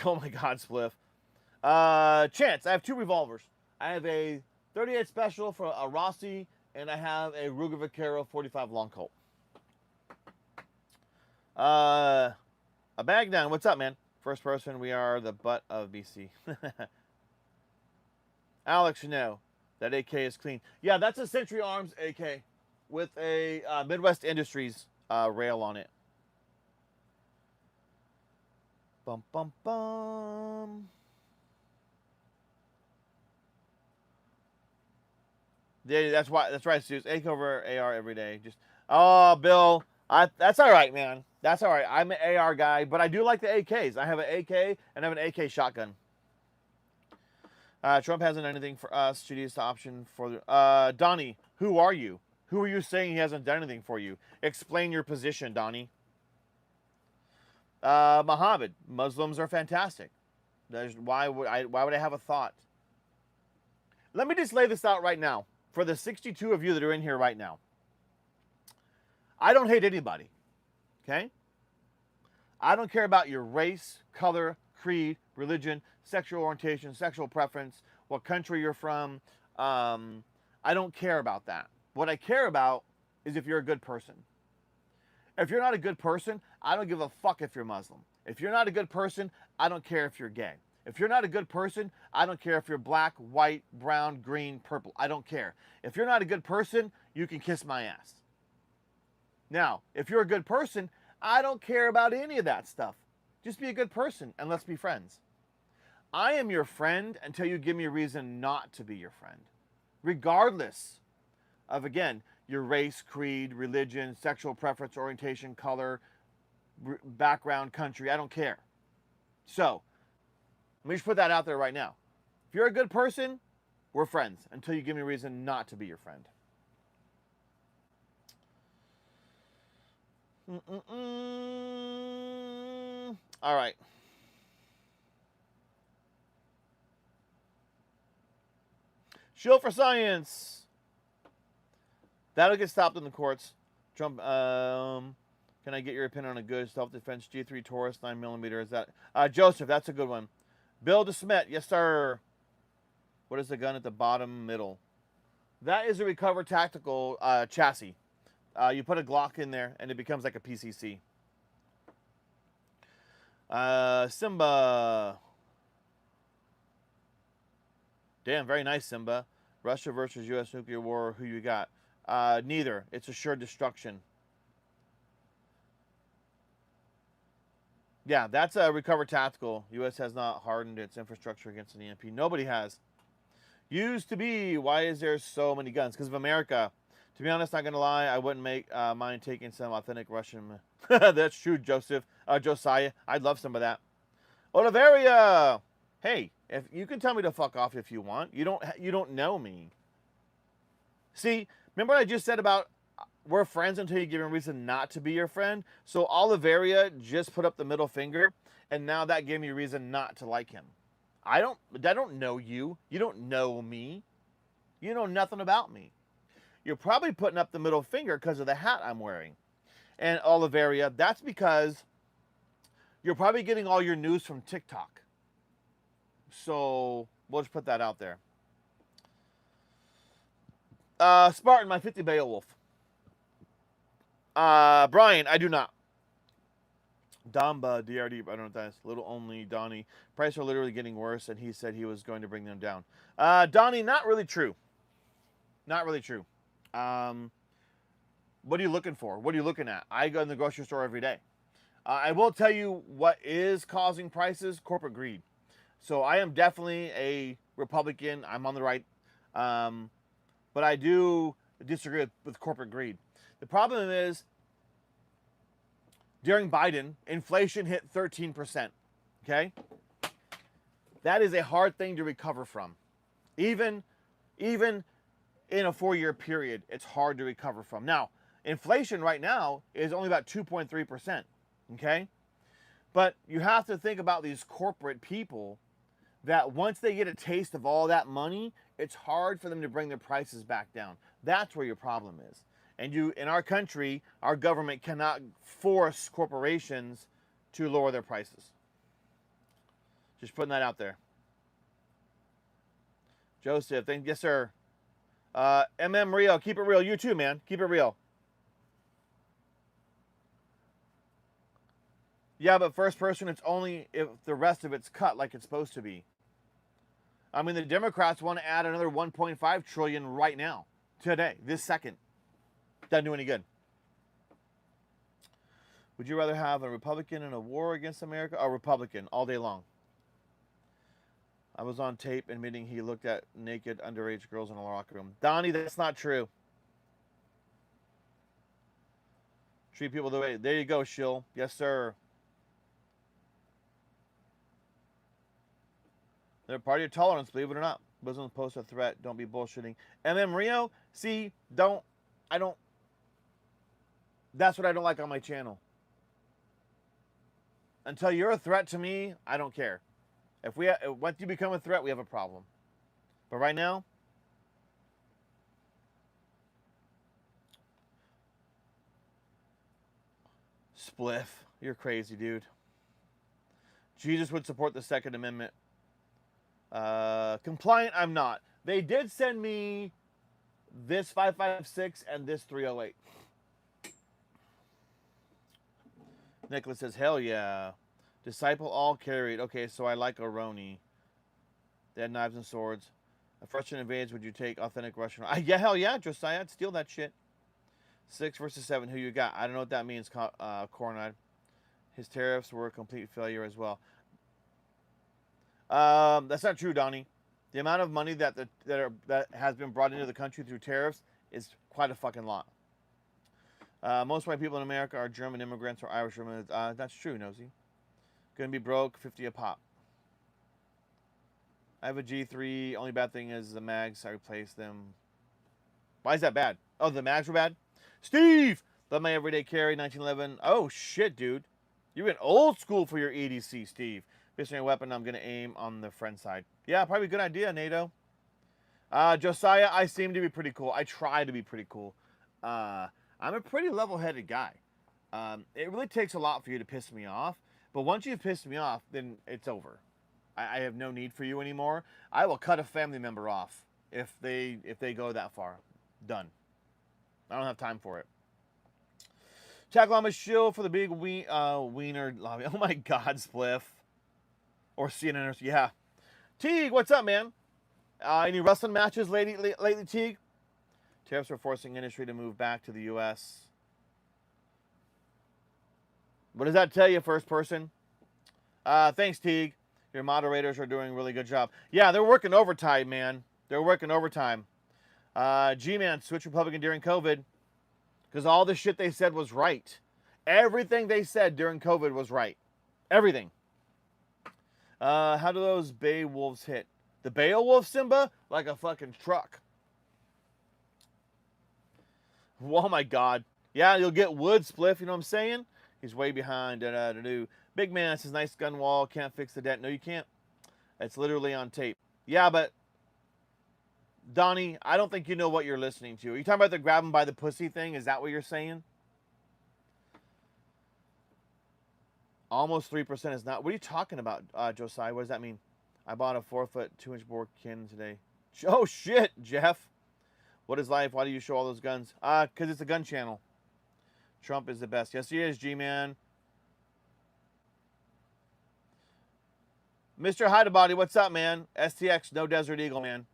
Oh my God, Spliff. Chance, I have 2 revolvers. I have a 38 special for a Rossi, and I have a Ruger Vaquero 45 long Colt. A bag down. What's up, man? First person, we are the butt of BC. Alex, you know that AK is clean. Yeah, that's a Century Arms AK with a Midwest Industries rail on it. Bum bum bum. Yeah, that's right, Suze. AK over AR every day. Just Bill, that's all right, man. That's all right. I'm an AR guy, but I do like the AKs. I have an AK and I have an AK shotgun. Trump hasn't done anything for us. Judy is the option for the Donnie. Who are you? Who are you saying he hasn't done anything for you? Explain your position, Donnie. Muhammad, Muslims are fantastic. Why would I have a thought? Let me just lay this out right now for the 62 of you that are in here right now. I don't hate anybody. Okay? I don't care about your race, color, creed, religion, sexual orientation, sexual preference, what country you're from. I don't care about that. What I care about is if you're a good person. If you're not a good person, I don't give a fuck if you're Muslim. If you're not a good person, I don't care if you're gay. If you're not a good person, I don't care if you're black, white, brown, green, purple. I don't care. If you're not a good person, you can kiss my ass. Now, if you're a good person, I don't care about any of that stuff. Just be a good person and let's be friends. I am your friend until you give me a reason not to be your friend. Regardless of, again, your race, creed, religion, sexual preference, orientation, color, background, country. I don't care. So, let me just put that out there right now. If you're a good person, we're friends until you give me a reason not to be your friend. All right. Shield for science. That'll get stopped in the courts. Trump, can I get your opinion on a good self-defense G3 Taurus 9mm? Is that Joseph? That's a good one. Bill DeSmet, yes sir. What is the gun at the bottom middle? That is a Recover Tactical chassis. You put a Glock in there, and it becomes like a PCC. Simba. Damn, very nice, Simba. Russia versus U.S. nuclear war. Who you got? Neither. It's assured destruction. Yeah, that's a Recover Tactical. U.S. has not hardened its infrastructure against an EMP. Nobody has. Used to be. Why is there so many guns? Because of America. To be honest, not going to lie, I wouldn't mind taking some authentic Russian. That's true, Joseph. Josiah. I'd love some of that. Oliveria. Hey, if you can tell me to fuck off if you want. You don't know me. See, remember what I just said about we're friends until you give him a reason not to be your friend? So Oliveria just put up the middle finger, and now that gave me a reason not to like him. I don't know you. You don't know me. You know nothing about me. You're probably putting up the middle finger because of the hat I'm wearing. And Oliveria, that's because you're probably getting all your news from TikTok. So we'll just put that out there. Spartan, my 50 Beowulf. Brian, I do not. Damba, DRD, I don't know what that is. Little only, Donnie. Prices are literally getting worse, and he said he was going to bring them down. Donnie, not really true. Not really true. What are you looking for? What are you looking at? I go in the grocery store every day. I will tell you what is causing prices: corporate greed. So I am definitely a Republican. I'm on the right. But I do disagree with corporate greed. The problem is, during Biden, inflation hit 13%. Okay? That is a hard thing to recover from. Even in a 4-year period, it's hard to recover from. Now, inflation right now is only about 2.3%. Okay? But you have to think about these corporate people that once they get a taste of all that money, it's hard for them to bring their prices back down. That's where your problem is. And in our country, our government cannot force corporations to lower their prices. Just putting that out there. Joseph, yes, sir. MM Rio, keep it real. You too, man. Keep it real. Yeah, but first person, it's only if the rest of it's cut like it's supposed to be. I mean, the Democrats want to add another 1.5 trillion right now, today, this second. Doesn't do any good. Would you rather have a Republican in a war against America or a Republican all day long? I was on tape admitting he looked at naked underage girls in a locker room. Donnie, that's not true. Treat people the way. There you go, shill. Yes, sir. They're part of your tolerance, believe it or not. Wasn't post a threat. Don't be bullshitting. MM Rio, see, that's what I don't like on my channel. Until you're a threat to me, I don't care. Once you become a threat, we have a problem. But right now, spliff, you're crazy, dude. Jesus would support the Second Amendment. Compliant, I'm not. They did send me this 556 and this 308. Nicholas says, hell yeah. Disciple all carried. Okay, so I like Aroni. They had knives and swords. If Russian invades, would you take authentic Russian? Yeah, hell yeah, Josiah. I'd steal that shit. 6 versus 7. Who you got? I don't know what that means, Coronide. His tariffs were a complete failure as well. That's not true, Donnie. The amount of money that has been brought into the country through tariffs is quite a fucking lot. Most white people in America are German immigrants or Irish immigrants. That's true, Nosy. Gonna be broke, 50 a pop. I have a G3. Only bad thing is the mags. I replaced them. Why is that bad? Oh, the mags were bad? Steve! Love my everyday carry, 1911. Oh, shit, dude. You went old school for your EDC, Steve. Based on your weapon, I'm going to aim on the friend side. Yeah, probably a good idea, NATO. Josiah, I seem to be pretty cool. I try to be pretty cool. I'm a pretty level-headed guy. It really takes a lot for you to piss me off. But once you've pissed me off, then it's over. I have no need for you anymore. I will cut a family member off if they go that far. Done. I don't have time for it. Jack Llama shill for the big wiener lobby. Oh my God, Spliff. Or CNN. Yeah. Teague, what's up, man? Any wrestling matches lately, Teague? Tariffs are forcing industry to move back to the U.S. What does that tell you, first person? Thanks, Teague. Your moderators are doing a really good job. Yeah, they're working overtime, man. They're working overtime. G-Man, switch Republican during COVID. Because all the shit they said was right. Everything they said during COVID was right. Everything. How do those Beowulfs hit? The Beowulf, Simba? Like a fucking truck. Oh my God. Yeah, you'll get wood, Spliff, you know what I'm saying? He's way behind. Big man says, nice gun wall. Can't fix the dent. No, you can't. It's literally on tape. Yeah, but Donnie, I don't think you know what you're listening to. Are you talking about the grab him by the pussy thing? Is that what you're saying? Almost 3% is not. What are you talking about, Josiah? What does that mean? I bought a 4-foot 2-inch bore cannon today. Oh, shit, Jeff. What is life? Why do you show all those guns? Because it's a gun channel. Trump is the best. Yes, he is, G-Man. Mr. Hidebody, what's up, man? STX, no Desert Eagle, man.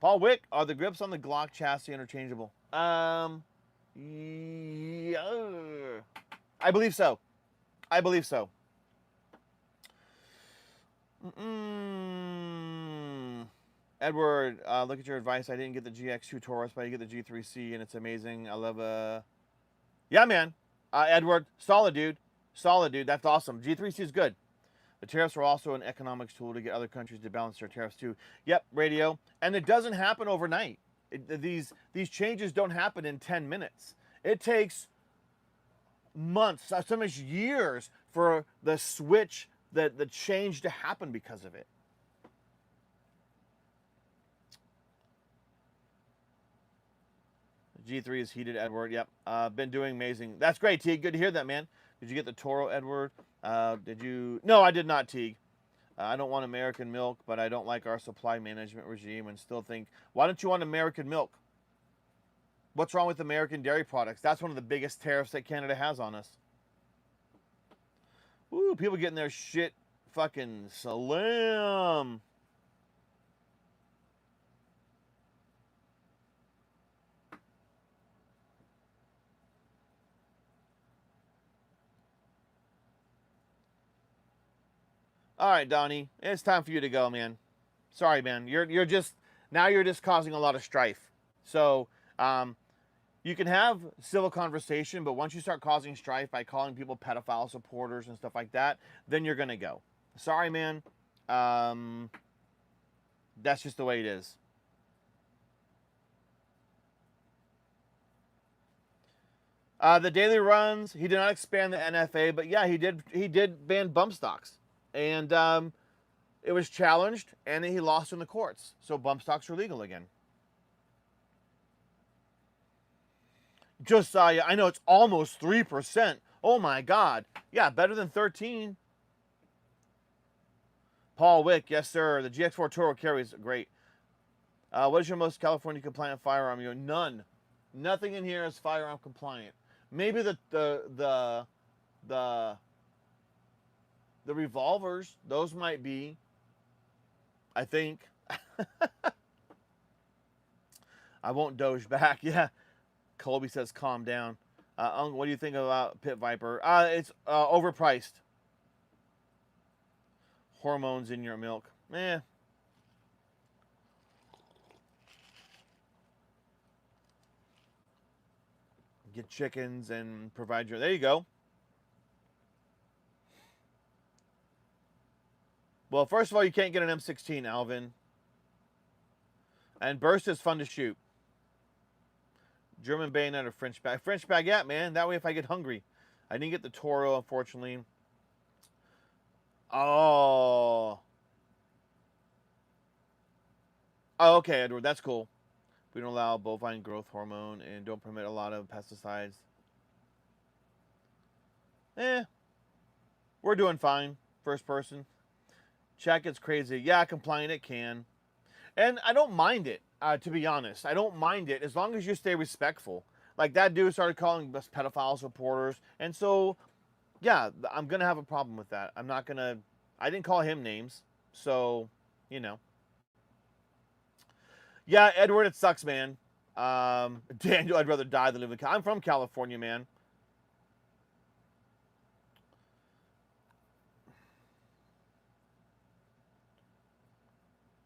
Paul Wick, are the grips on the Glock chassis interchangeable? Yeah. I believe so. I believe so. Edward, look at your advice. I didn't get the GX2 Taurus, but I get the G3C, and it's amazing. I love Yeah, man. Edward, solid, dude. Solid, dude. That's awesome. G3C is good. The tariffs are also an economics tool to get other countries to balance their tariffs too. Yep, radio. And it doesn't happen overnight. These changes don't happen in 10 minutes. It takes months, sometimes years, for the switch, the change to happen because of it. G3 is heated, Edward. Yep. Been doing amazing. That's great, Teague. Good to hear that, man. Did you get the Toro, Edward? Did you? No, I did not, Teague. I don't want American milk, but I don't like our supply management regime and still think, why don't you want American milk? What's wrong with American dairy products? That's one of the biggest tariffs that Canada has on us. Ooh, people getting their shit fucking slim. All right, Donnie, it's time for you to go, man. Sorry, man. You're just causing a lot of strife. So, you can have civil conversation, but once you start causing strife by calling people pedophile supporters and stuff like that, then you're gonna go. Sorry, man. That's just the way it is. The daily runs, he did not expand the NFA, but yeah, he did ban bump stocks. And it was challenged, and he lost in the courts. So bump stocks are legal again. Josiah, I know it's almost 3%. Oh my God. Yeah, better than 13. Paul Wick, yes sir. The GX4 Toro carries great. What is your most California compliant firearm? You go, none. Nothing in here is firearm compliant. Maybe the revolvers, those might be. I think. I won't doge back. Yeah. Colby says, calm down. What do you think about Pit Viper? It's overpriced. Hormones in your milk. Eh. Get chickens and provide your... There you go. Well, first of all, you can't get an M16, Alvin. And burst is fun to shoot. German bayonet or French bag. French baguette, man. That way if I get hungry. I didn't get the Toro, unfortunately. Oh. Oh, okay, Edward. That's cool. We don't allow bovine growth hormone and don't permit a lot of pesticides. We're doing fine. First person. Chat gets crazy. Yeah, compliant it can. And I don't mind it, to be honest. I don't mind it as long as you stay respectful. Like that dude started calling us pedophile supporters. And so, yeah, I'm going to have a problem with that. I'm not going to... I didn't call him names. So, you know. Yeah, Edward, it sucks, man. Daniel, I'd rather die than live in... I'm from California, man.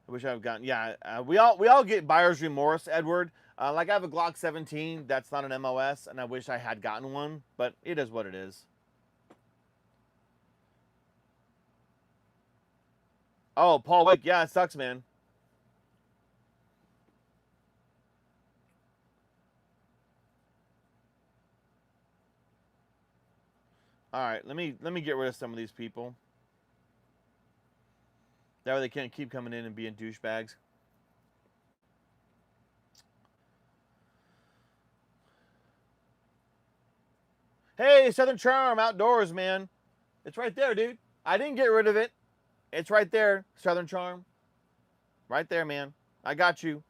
I wish I've gotten... Yeah, we all get buyer's remorse, Edward. Like I have a Glock 17. That's not an MOS, and I wish I had gotten one. But it is what it is. Oh, Paul Wick. Yeah, it sucks, man. All right, let me get rid of some of these people. That way they can't keep coming in and being douchebags. Hey, Southern Charm Outdoors, man. It's right there, dude. I didn't get rid of it. It's right there, Southern Charm. Right there, man. I got you.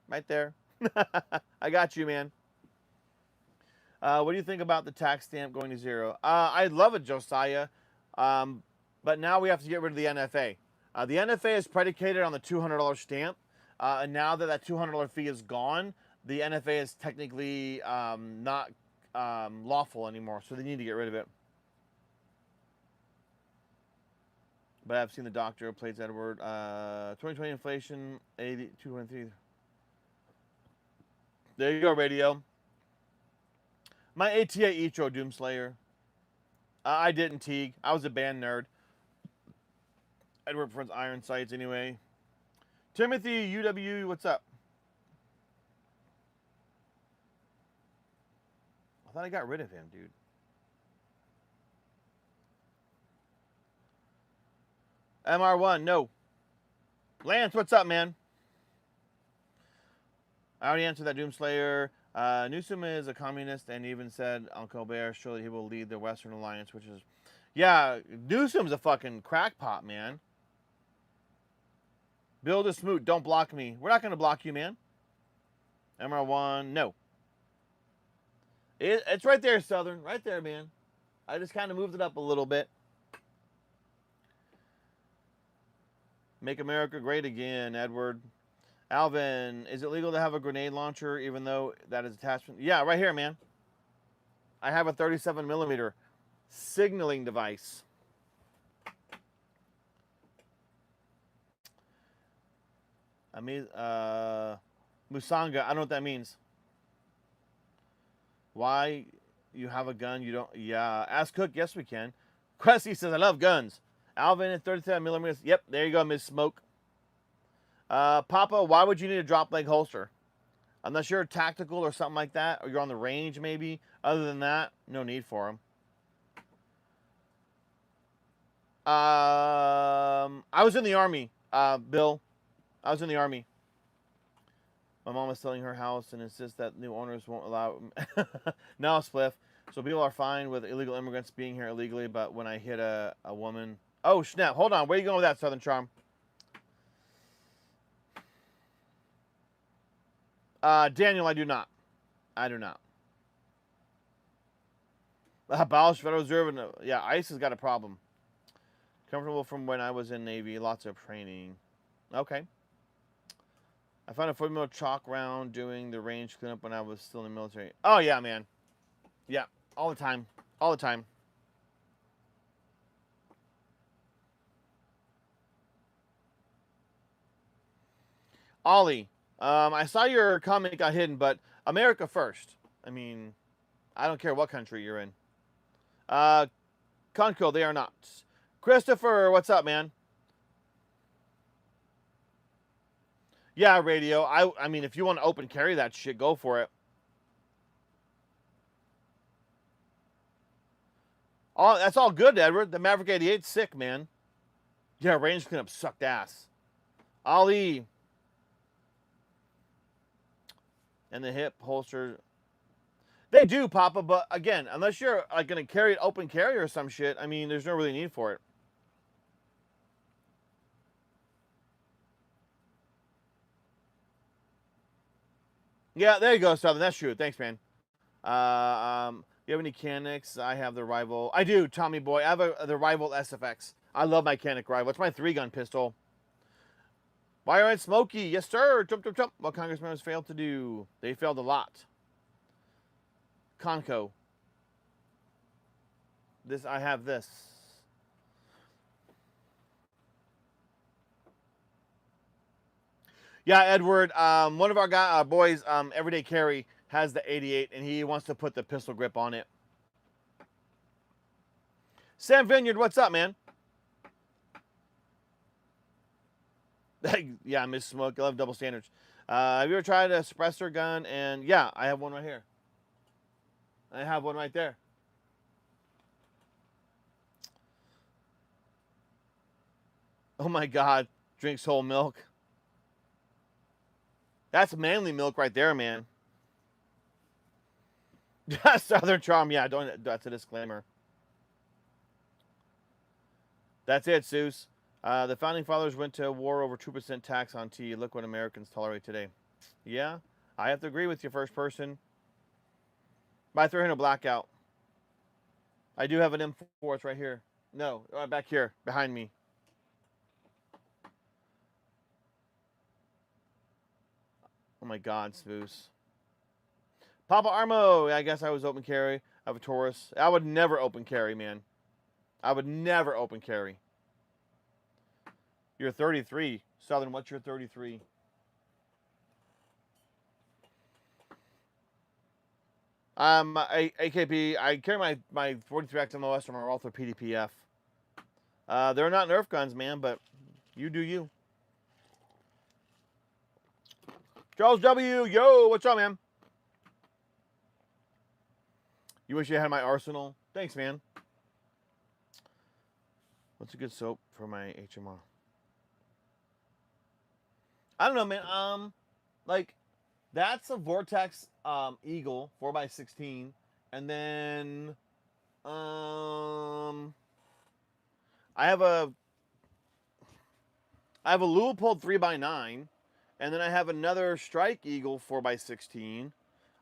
Right there. I got you, man. What do you think about the tax stamp going to 0? I love it, Josiah. But now we have to get rid of the NFA. The NFA is predicated on the $200 stamp. And now that $200 fee is gone, the NFA is technically not lawful anymore, so they need to get rid of it. But I've seen the doctor, plates Edward. 2020 inflation, 8223. There you go, radio. My ATA Icho Doomslayer. I didn't Teague. I was a band nerd. Edward Friends Iron Sights anyway. Timothy UW, what's up? I thought I got rid of him, dude. MR1, no. Lance, what's up, man? I already answered that, Doomslayer. Newsom is a communist and even said Uncle Bear surely he will lead the Western Alliance, which is... Yeah, Newsom's a fucking crackpot, man. Build a smoot, don't block me. We're not going to block you, man. MR1, no. It's right there, Southern. Right there, man. I just kind of moved it up a little bit. Make America great again, Edward. Alvin, is it legal to have a grenade launcher even though that is attachment? Yeah, right here, man. I have a 37mm signaling device. I mean, Musanga, I don't know what that means. Why you have a gun, you don't... Yeah, ask Cook, yes we can. Cressy says, I love guns. Alvin at 37mm. Yep, there you go, Miss Smoke. Papa, why would you need a drop leg holster? Unless you're tactical or something like that, or you're on the range maybe. Other than that, no need for them. I was in the Army, Bill. I was in the Army. My mom is selling her house and insists that new owners won't allow... No, Spliff. So people are fine with illegal immigrants being here illegally, but when I hit a woman... Oh, snap. Hold on. Where are you going with that, Southern Charm? Daniel, I do not. I do not. Abolish Federal Reserve. And, yeah, ICE has got a problem. Comfortable from when I was in Navy. Lots of training. Okay. I found a 40mm chalk round doing the range cleanup when I was still in the military. Oh, yeah, man. Yeah, all the time. All the time. Ollie, I saw your comment got hidden, but America first. I mean, I don't care what country you're in. Conco, they are not. Christopher, what's up, man? Yeah, radio. I mean, if you want to open carry that shit, go for it. Oh, that's all good, Edward. The Maverick 88's sick, man. Yeah, range cleanup sucked ass. Ali. And the hip holster. They do, Papa, but again, unless you're like going to carry it open carry or some shit, I mean, there's no really need for it. Yeah, there you go, Southern. That's true. Thanks, man. You have any Canics? I have the Rival. I do, Tommy boy. I have the Rival SFX. I love my Canic Rival. It's my 3-gun pistol. Why aren't Smokey? Yes, sir. Jump, jump, jump. What congressmen has failed to do? They failed a lot. Conco. This, I have this. Yeah, Edward. One of our boys, Everyday Carry, has the 88, and he wants to put the pistol grip on it. Sam Vineyard, what's up, man? Yeah, Miss Smoke. I love double standards. Have you ever tried a suppressor gun? And yeah, I have one right here. I have one right there. Oh my God. Drinks whole milk. That's manly milk right there, man. Southern Charm. Yeah, don't. That's a disclaimer. That's it, Seuss. The Founding Fathers went to war over 2% tax on tea. Look what Americans tolerate today. Yeah, I have to agree with you, first person. Buy 300 blackout. I do have an M4. It's right here. No, back here, behind me. Oh my God, Spoos. Papa Armo, I guess I was open carry. I have a Taurus. I would never open carry, man. I would never open carry. You're 33. Southern, what's your 33? AKP, I carry my 43X MOS from our Author PDPF. They're not Nerf guns, man, but you do you. Charles W, yo, what's up, man? You wish you had my arsenal? Thanks, man. What's a good soap for my HMR? I don't know, man. Like, that's a Vortex Eagle 4x16, and then I have a Leupold 3x9, and then I have another Strike Eagle 4x16.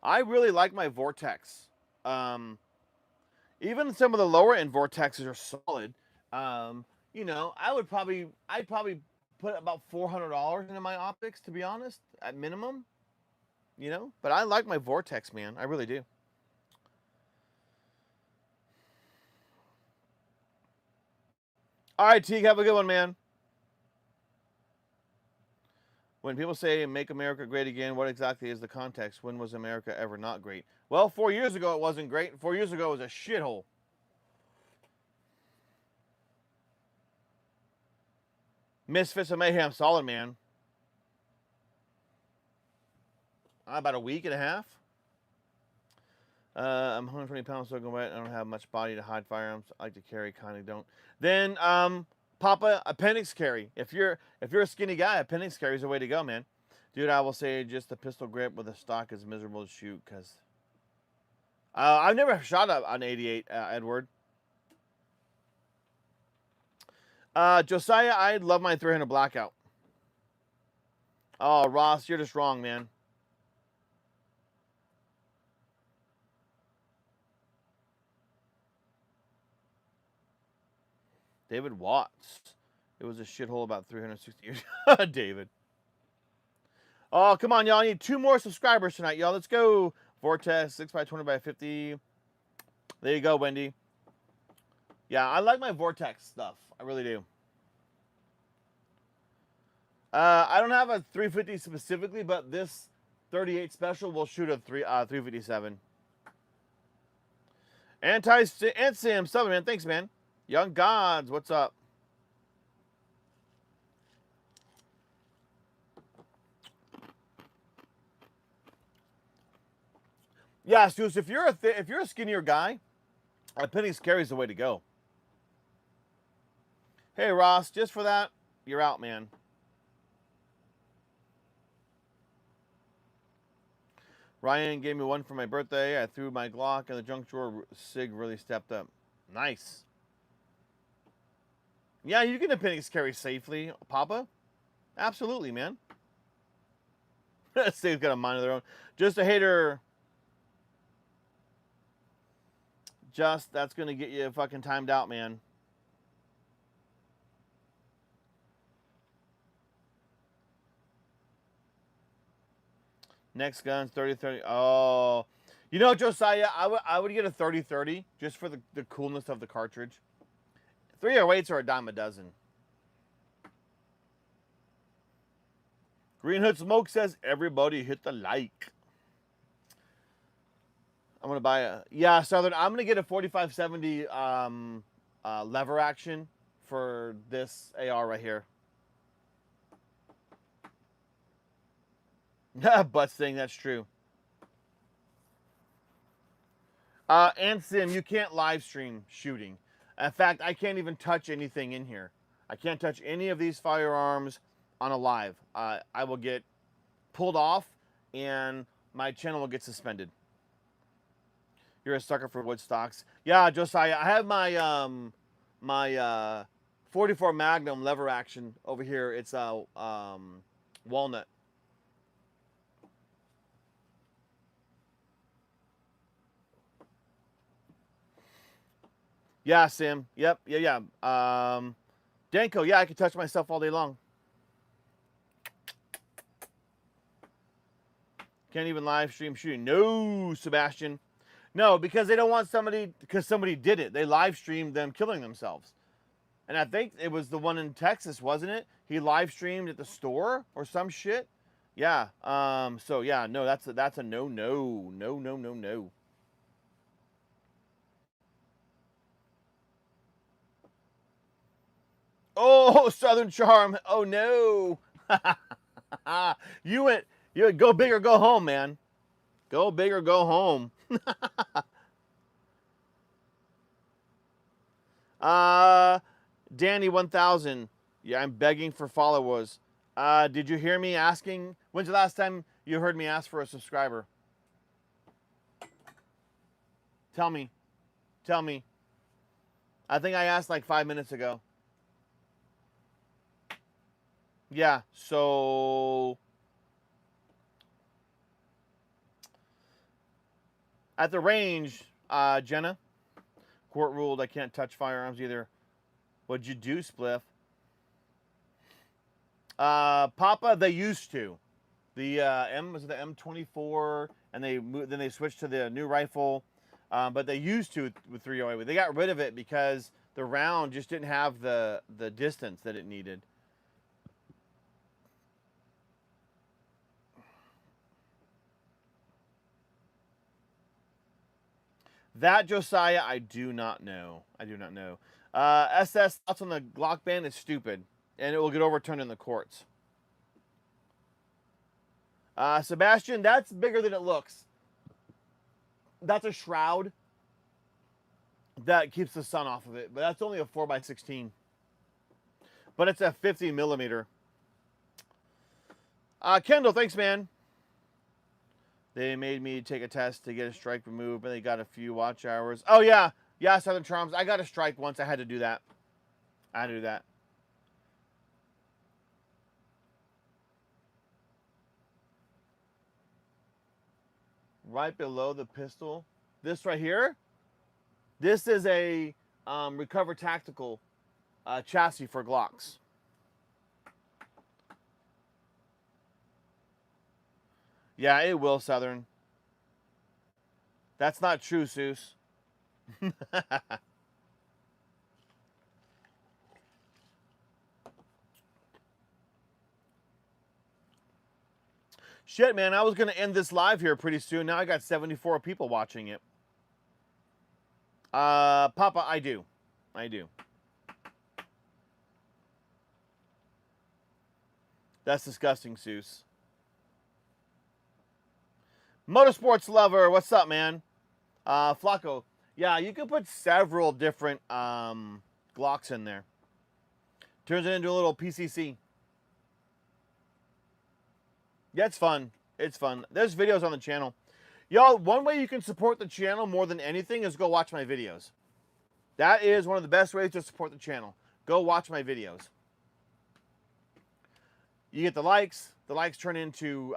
I really like my Vortex. Even some of the lower end Vortexes are solid. You know, I'd probably put about $400 into my optics, to be honest, at minimum. You know, but I like my Vortex, man. I really do. All right, Teague, have a good one, man. When people say "Make America Great Again," what exactly is the context? When was America ever not great? Well, 4 years ago it wasn't great. 4 years ago it was a shithole. Misfits of Mayhem, solid, man. About a week and a half. I'm 120 pounds soaking wet. I don't have much body to hide firearms. I like to carry, kind of don't. Then, Papa, appendix carry. If you're a skinny guy, appendix carry is the way to go, man. Dude, I will say just the pistol grip with a stock is miserable to shoot because I've never shot an 88, Edward. Josiah, I love my 300 blackout. Oh, Ross, you're just wrong, man. David Watts. It was a shithole about 360 years. David. Oh, come on, y'all. I need 2 more subscribers tonight, y'all. Let's go. Vortex, 6x20x50. There you go, Wendy. Yeah, I like my Vortex stuff. I really do. I don't have a 350 specifically, but this 38 special will shoot a 357. Anti-Sam Southern, man. Thanks, man. Young Gods, what's up? Yeah, Stu, if you're a skinnier guy, appendix carry is the way to go. Hey, Ross, just for that, you're out, man. Ryan gave me one for my birthday. I threw my Glock in the junk drawer. Sig really stepped up. Nice. Yeah, you can appendix carry safely, Papa. Absolutely, man. Sig's got a mind of their own. Just a hater. That's going to get you fucking timed out, man. Next gun's 30-30. Oh. You know, Josiah, I would get a 30-30 just for the coolness of the cartridge. 308s are a dime a dozen. Green Hood Smoke says, everybody hit the like. I'm going to buy a... Yeah, Southern, I'm going to get a 4570 lever action for this AR right here. Butt thing, that's true. And Sim, you can't live stream shooting. In fact, I can't even touch anything in here. I can't touch any of these firearms on a live. I will get pulled off and my channel will get suspended. You're a sucker for wood stocks. Yeah, Josiah, I have my my 44 Magnum lever action over here. It's walnut. Yeah, Sim. Yep. Yeah. Danko, yeah, I can touch myself all day long. Can't even live stream shooting. No, Sebastian. No, because they don't want somebody, because somebody did it. They live streamed them killing themselves. And I think it was the one in Texas, wasn't it? He live streamed at the store or some shit. Yeah. So yeah, no, that's a no. Oh, Southern Charm. Oh no. You went go big or go home, man. Go big or go home. Danny 1000. Yeah, I'm begging for followers. Did you hear me asking? When's the last time you heard me ask for a subscriber? Tell me. Tell me. I think I asked like 5 minutes ago. Yeah, so at the range, Jenna, court ruled I can't touch firearms either. What'd you do, Spliff? Papa, they used to. The was it the M24, and then they switched to the new rifle. But they used to with 308. They got rid of it because the round just didn't have the distance that it needed. That, Josiah, I do not know. I do not know. SS thoughts on the Glock ban is stupid, and it will get overturned in the courts. Sebastian, that's bigger than it looks. That's a shroud that keeps the sun off of it, but that's only a 4x16. But it's a 50 millimeter. Kendall, thanks, man. They made me take a test to get a strike removed, but they got a few watch hours. Oh, yeah. Yeah, Southern Charms. I got a strike once. I had to do that. I had to do that. Right below the pistol. This right here. This is a Recover Tactical chassis for Glocks. Yeah, it will, Southern. That's not true, Seuss. Shit, man, I was going to end this live here pretty soon. Now I got 74 people watching it. Papa, I do. I do. That's disgusting, Seuss. Motorsports lover, what's up, man? Flacco. Yeah, you can put several different Glocks in there. Turns it into a little PCC. Yeah, it's fun. It's fun. There's videos on the channel. Y'all, one way you can support the channel more than anything is go watch my videos. That is one of the best ways to support the channel. Go watch my videos. You get the likes. The likes turn into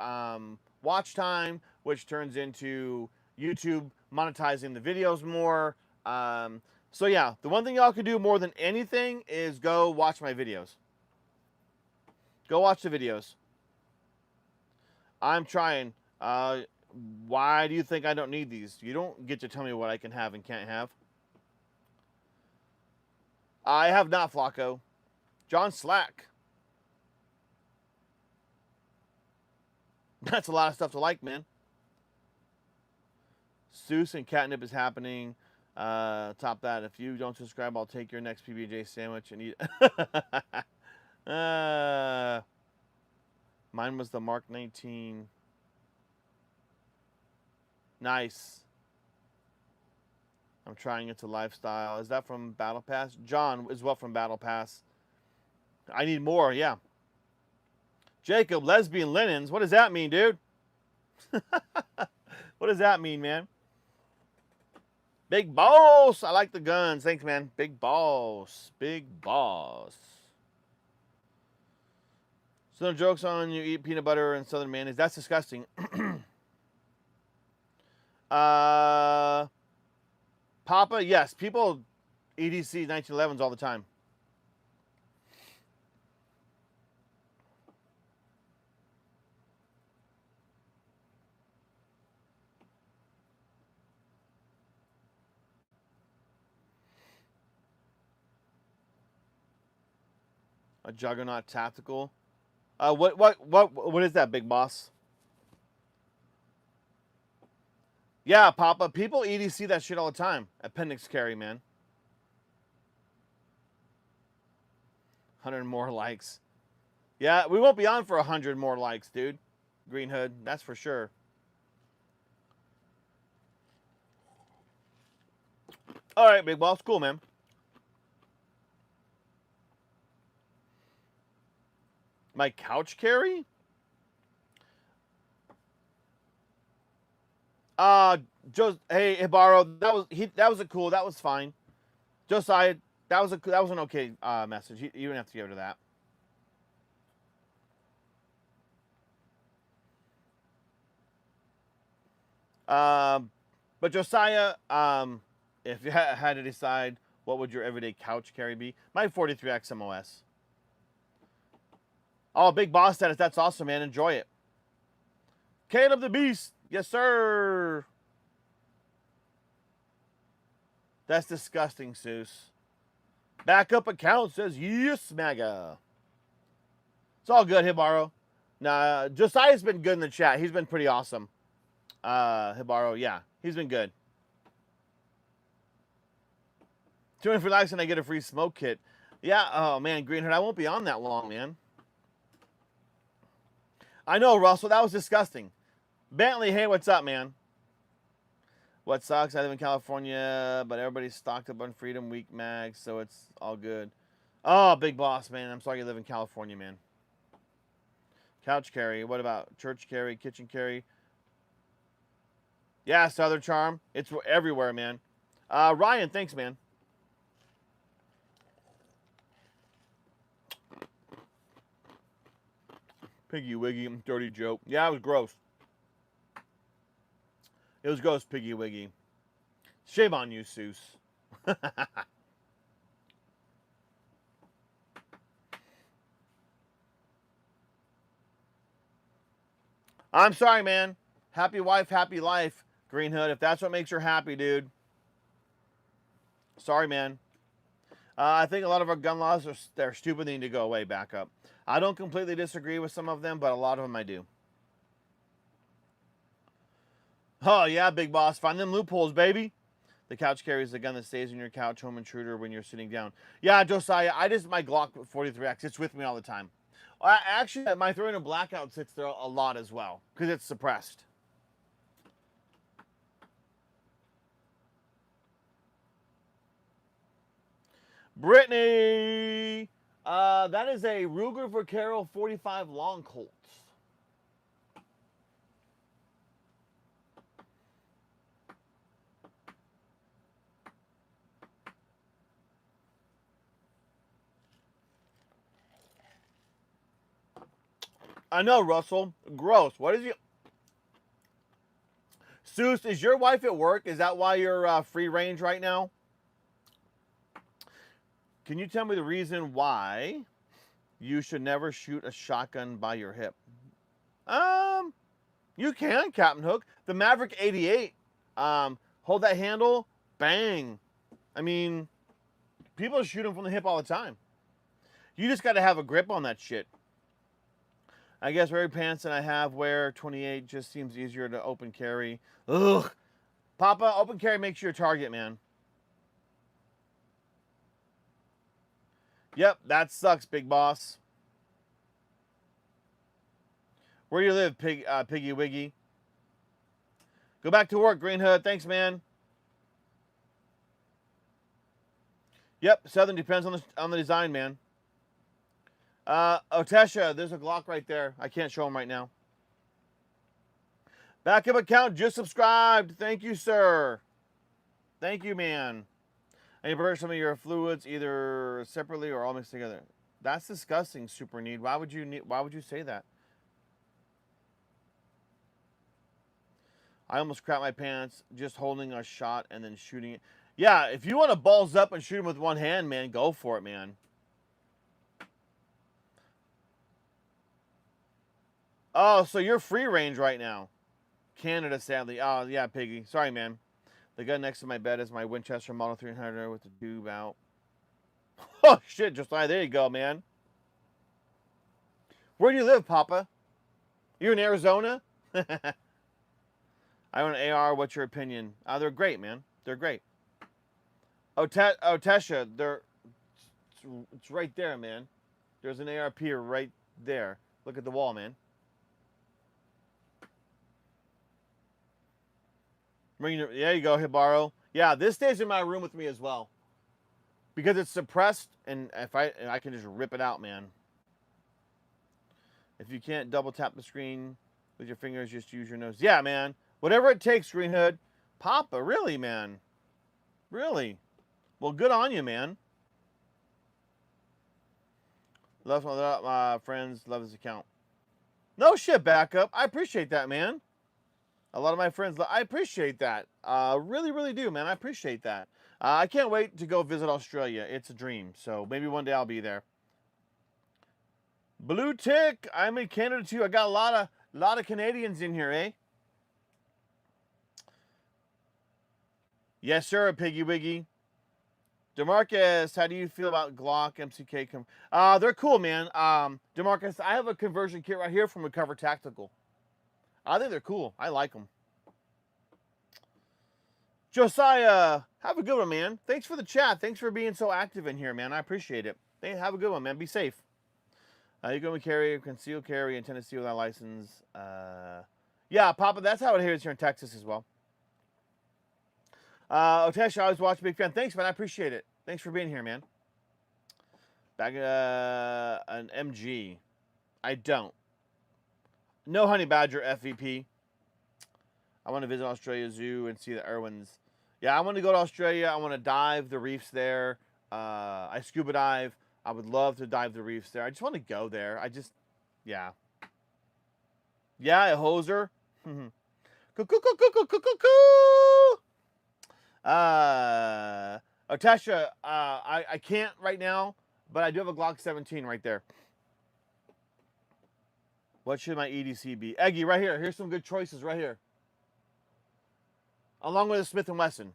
watch time, which turns into YouTube monetizing the videos more. So yeah, the one thing y'all can do more than anything is go watch my videos. Go watch the videos. I'm trying. Why do you think I don't need these? You don't get to tell me what I can have and can't have. I have not, Flacco. John Slack. That's a lot of stuff to like, man. Seuss and catnip is happening. Top that. If you don't subscribe, I'll take your next PB&J sandwich and eat. Mine was the Mark 19. Nice. I'm trying it to lifestyle. Is that from Battle Pass? John is what from Battle Pass? I need more, yeah. Jacob, lesbian linens. What does that mean, dude? What does that mean, man? Big boss. I like the guns. Thanks, man. Big boss. Big boss. So no jokes on you eat peanut butter and southern mayonnaise. That's disgusting. Papa, yes. People EDC 1911s all the time. A Juggernaut Tactical. What is that, Big Boss? Yeah, Papa. People EDC that shit all the time. Appendix carry, man. 100 more likes. Yeah, we won't be on for 100 more likes, dude. Green Hood, that's for sure. All right, Big Boss. Cool, man. My couch carry? Hey Hibaro, that was a cool, that was fine. Josiah, that was an okay message. You didn't have to give it to that. But Josiah, if you had to decide, what would your everyday couch carry be? My 43X MOS. Oh, Big Boss status. That's awesome, man. Enjoy it. Caleb the Beast. Yes, sir. That's disgusting, Seuss. Backup account says, yes, MAGA. It's all good, Hibaro. Nah, Josiah's been good in the chat. He's been pretty awesome. Hibaro, yeah. He's been good. 200 free likes and I get a free smoke kit. Yeah, oh, man, Greenhood, I won't be on that long, man. I know, Russell. That was disgusting. Bentley, hey, what's up, man? What sucks? I live in California, but everybody's stocked up on Freedom Week mags, so it's all good. Oh, Big Boss, man. I'm sorry you live in California, man. Couch carry. What about church carry, kitchen carry? Yeah, Southern Charm. It's everywhere, man. Ryan, thanks, man. Piggy Wiggy, dirty joke. Yeah, it was gross. It was gross, Piggy Wiggy. Shame on you, Seuss. I'm sorry, man. Happy wife, happy life, Green Hood. If that's what makes her happy, dude. Sorry, man. I think a lot of our gun laws they're stupid. They need to go away. Back up. I don't completely disagree with some of them, but a lot of them I do. Oh, yeah, Big Boss. Find them loopholes, baby. The couch carries the gun that stays in your couch, home intruder, when you're sitting down. Yeah, Josiah, my Glock 43X. It's with me all the time. Actually, my 300 Blackout sits there a lot as well, because it's suppressed. Brittany! That is a Ruger Vaquero 45 Long Colt. I know, Russell. Gross. What is you? Seuss, is your wife at work? Is that why you're free range right now? Can you tell me the reason why you should never shoot a shotgun by your hip? You can, Captain Hook. The Maverick 88. Hold that handle, bang. I mean, people shoot them from the hip all the time. You just got to have a grip on that shit. I guess every pants that I have wear 28 just seems easier to open carry. Ugh. Papa, open carry makes you a target, man. Yep, that sucks, Big Boss. Where do you live, Piggy Wiggy? Go back to work, Green Hood. Thanks, man. Yep, Southern depends on the design, man. Otesha, there's a Glock right there. I can't show him right now. Backup account just subscribed. Thank you, sir. Thank you, man. And you prefer some of your fluids either separately or all mixed together. That's disgusting, Super Need. Why would you say that? I almost crapped my pants just holding a shot and then shooting it. Yeah, if you want to balls up and shoot him with one hand, man, go for it, man. Oh, so you're free range right now. Canada, sadly. Oh, yeah, Piggy. Sorry, man. The gun next to my bed is my Winchester Model 300 with the tube out. Oh, shit, Josiah. There you go, man. Where do you live, Papa? You're in Arizona? I own an AR. What's your opinion? They're great, man. They're great. Tesha, it's right there, man. There's an ARP right there. Look at the wall, man. There you go, Hibaro. Yeah, this stays in my room with me as well. Because it's suppressed, and if I can just rip it out, man. If you can't double tap the screen with your fingers, just use your nose. Yeah, man. Whatever it takes, Green Hood. Papa, really, man? Really? Well, good on you, man. Love my friends. Love this account. No shit, backup. I appreciate that, man. A lot of my friends, I appreciate that. Really, really do, man. I appreciate that. I can't wait to go visit Australia. It's a dream. So maybe one day I'll be there. Blue Tick. I'm in Canada too. I got a lot of Canadians in here, eh? Yes, sir, Piggy Wiggy. DeMarcus, how do you feel about Glock MCK? They're cool, man. DeMarcus, I have a conversion kit right here from Recover Tactical. I think they're cool. I like them. Josiah, have a good one, man. Thanks for the chat. Thanks for being so active in here, man. I appreciate it. Hey, have a good one, man. Be safe. You're going to carry, conceal carry in Tennessee without license. Yeah, Papa, that's how it is here in Texas as well. Otesh, I always watch, big fan. Thanks, man. I appreciate it. Thanks for being here, man. Back an MG. I don't. No Honey Badger FVP. I want to visit Australia Zoo and see the Irwins. Yeah, I want to go to Australia. I want to dive the reefs there. I scuba dive. I would love to dive the reefs there. I just want to go there. Yeah. Yeah, a hoser. Otasha, I can't right now, but I do have a Glock 17 right there. What should my EDC be? Eggy, right here. Here's some good choices right here. Along with a Smith & Wesson.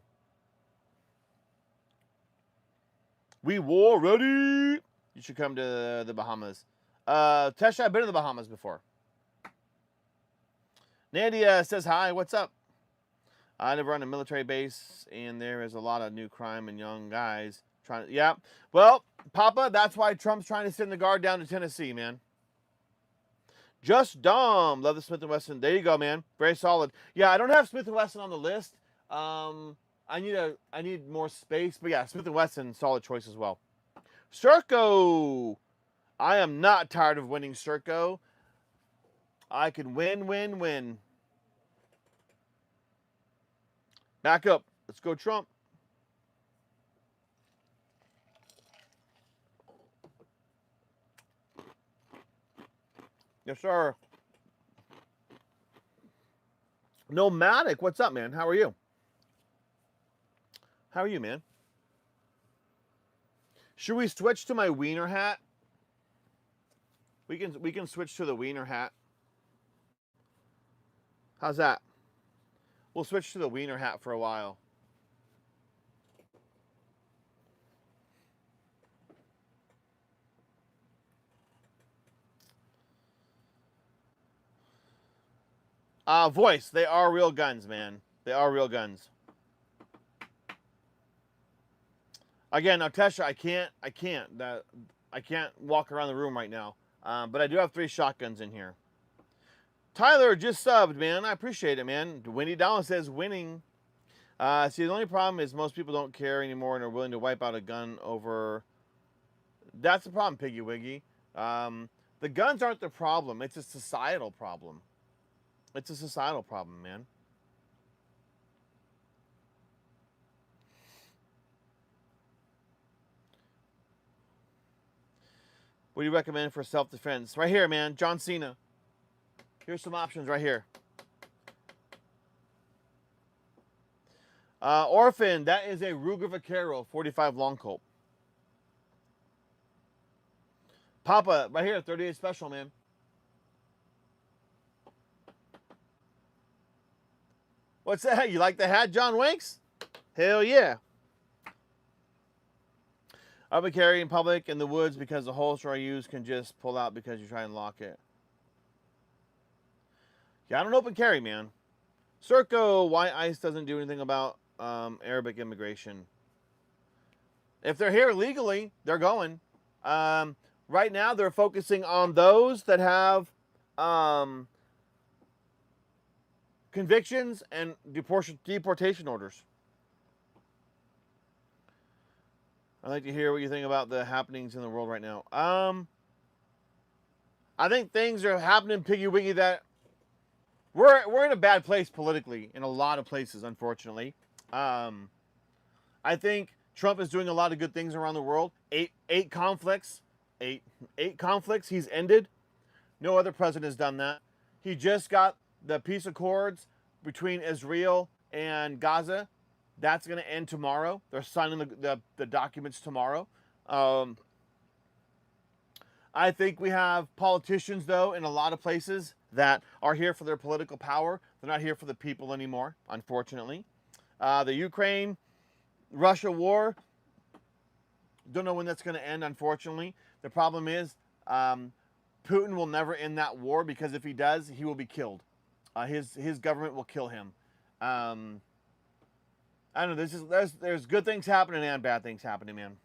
We war ready. You should come to the Bahamas. Tesha, I've been to the Bahamas before. Nadia says hi. What's up? I never run a military base, and there is a lot of new crime and young guys trying to... Yeah. Well, Papa, that's why Trump's trying to send the guard down to Tennessee, man. Just Dom. Love the Smith & Wesson. There you go, man. Very solid. Yeah, I don't have Smith & Wesson on the list. I need more space. But yeah, Smith & Wesson, solid choice as well. Circo. I am not tired of winning, Circo. I can win. Back up. Let's go, Trump. Yes, sir. Nomadic, what's up, man? How are you? How are you, man? Should we switch to my wiener hat? We can switch to the wiener hat. How's that? We'll switch to the wiener hat for a while. Voice. They are real guns, man. They are real guns. Again, now Tesha, I can't walk around the room right now. But I do have 3 shotguns in here. Tyler just subbed, man. I appreciate it, man. Winnie Down says winning. See, the only problem is most people don't care anymore and are willing to wipe out a gun over. That's the problem, Piggy Wiggy. The guns aren't the problem. It's a societal problem. It's a societal problem, man. What do you recommend for self-defense? Right here, man. John Cena. Here's some options right here. Orphan, that is a Ruger Vaquero 45 long Colt. Papa, right here, 38 Special, man. What's that? You like the hat, John Winks? Hell yeah. Open carry in public in the woods because the holster I use can just pull out because you try and lock it. Yeah, I don't open carry, man. Circo, why ICE doesn't do anything about Arabic immigration? If they're here legally, they're going. Right now, they're focusing on those that have convictions and deportation orders. I'd like to hear what you think about the happenings in the world right now. I think things are happening, Piggy Wiggy, that we're in a bad place politically in a lot of places, unfortunately. I think Trump is doing a lot of good things around the world. Eight conflicts he's ended. No other president has done that. He just got the peace accords between Israel and Gaza. That's going to end tomorrow. They're signing the documents tomorrow. I think we have politicians, though, in a lot of places that are here for their political power. They're not here for the people anymore, unfortunately. The Ukraine-Russia war, don't know when that's going to end, unfortunately. The problem is Putin will never end that war because if he does, he will be killed. His government will kill him. I don't know. There's good things happening and bad things happening, man.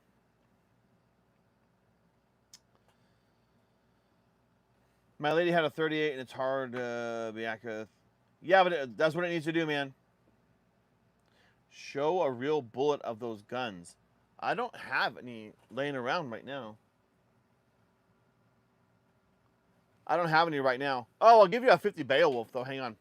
My lady had a 38 and it's hard to be accurate. Yeah, but that's what it needs to do, man. Show a real bullet of those guns. I don't have any laying around right now. I don't have any right now. Oh, I'll give you a 50 Beowulf, though. Hang on.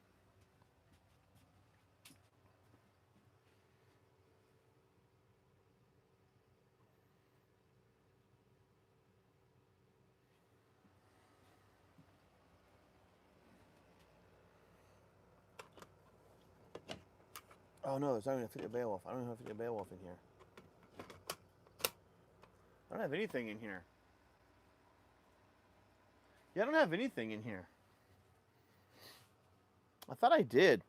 Oh, no, there's not even a 50 Beowulf. I don't even have a 50 Beowulf in here. I don't have anything in here. Yeah, I don't have anything in here. I thought I did.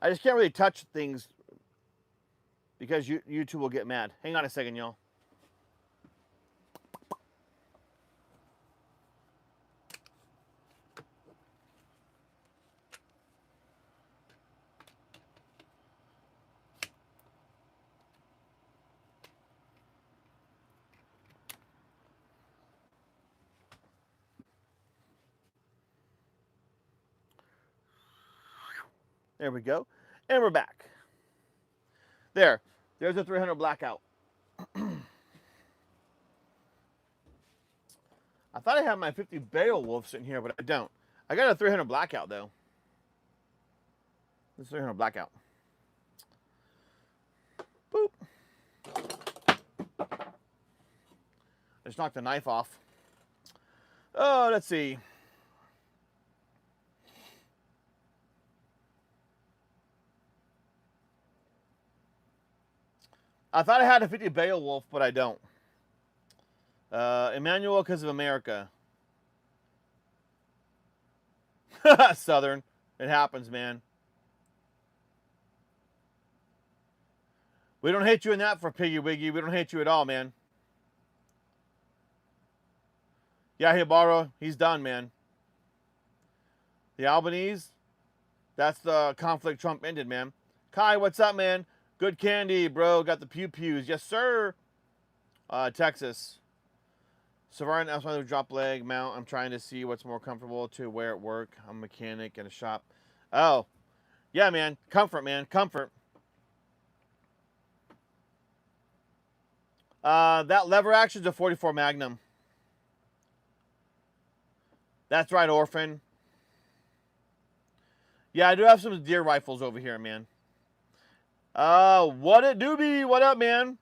I just can't really touch things because you two will get mad. Hang on a second, y'all. There we go. And we're back. There's a 300 blackout. I thought I had my 50 Beowulfs in here, but I don't. I got a 300 blackout, though. This 300 blackout. Boop. I just knocked the knife off. Oh, let's see. I thought I had a 50 Beowulf, but I don't. Emmanuel, because of America. Southern. It happens, man. We don't hate you in that for Piggy Wiggy. We don't hate you at all, man. Yeah, Hibaro, he's done, man. The Albanese, that's the conflict Trump ended, man. Kai, what's up, man? Good candy, bro. Got the pew-pews. Yes, sir. Texas. Savarin, that's why they drop leg mount. I'm trying to see what's more comfortable to wear at work. I'm a mechanic in a shop. Oh. Yeah, man. Comfort, man. Comfort. That lever action's a 44 Magnum. That's right, Orphan. Yeah, I do have some deer rifles over here, man. What it do be? What up, man?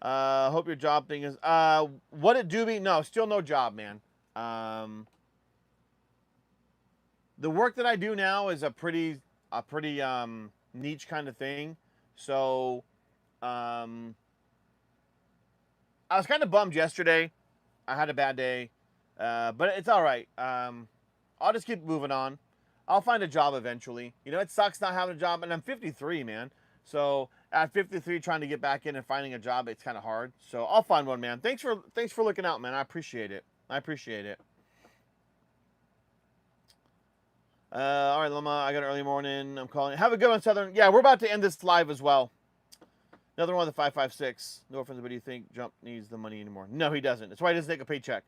Hope your job thing is, what it do be? No, still no job, man. The work that I do now is a pretty niche kind of thing. So, I was kind of bummed yesterday. I had a bad day, but it's all right. I'll just keep moving on. I'll find a job eventually. You know, it sucks not having a job, and I'm 53, man. So at 53, trying to get back in and finding a job, it's kind of hard. So I'll find one, man. Thanks for looking out, man. I appreciate it. I appreciate it. All right, Lama, I got an early morning. I'm calling. Have a good one, Southern. Yeah, we're about to end this live as well. Another one, the 556. No offense, but do you think Jump needs the money anymore? No, he doesn't. That's why he doesn't take a paycheck.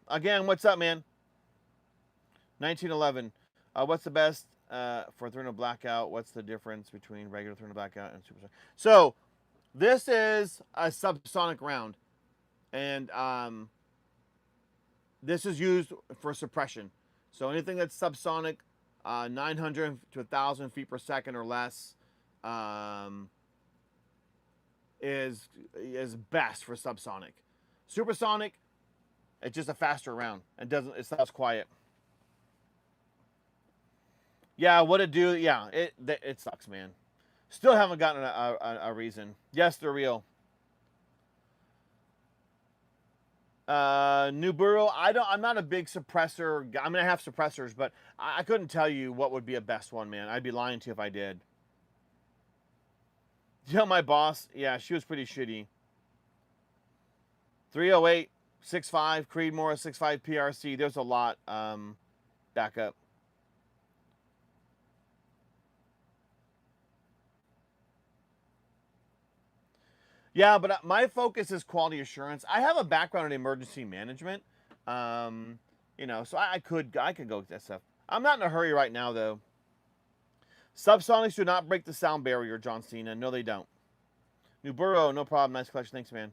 Again, what's up, man? 1911. What's the best for Thermal Blackout? What's the difference between regular Thermal Blackout and Supersonic? So, this is a subsonic round. And this is used for suppression. So anything that's subsonic, 900 to 1,000 feet per second or less, is best for subsonic. Supersonic, it's just a faster round. It sounds quiet. Yeah, what it do? Yeah, it sucks, man. Still haven't gotten a reason. Yes, they're real. New Burrow, I'm not a big suppressor. I mean, I have suppressors, but I couldn't tell you what would be a best one, man. I'd be lying to you if I did. Yeah, my boss, yeah, she was pretty shitty. 308, 6.5, Creedmoor, 6.5 PRC. There's a lot back up. Yeah, but my focus is quality assurance. I have a background in emergency management, you know, so I could go with that stuff. I'm not in a hurry right now, though. Subsonics do not break the sound barrier, John Cena. No, they don't. New Burrow, no problem. Nice collection. Thanks, man.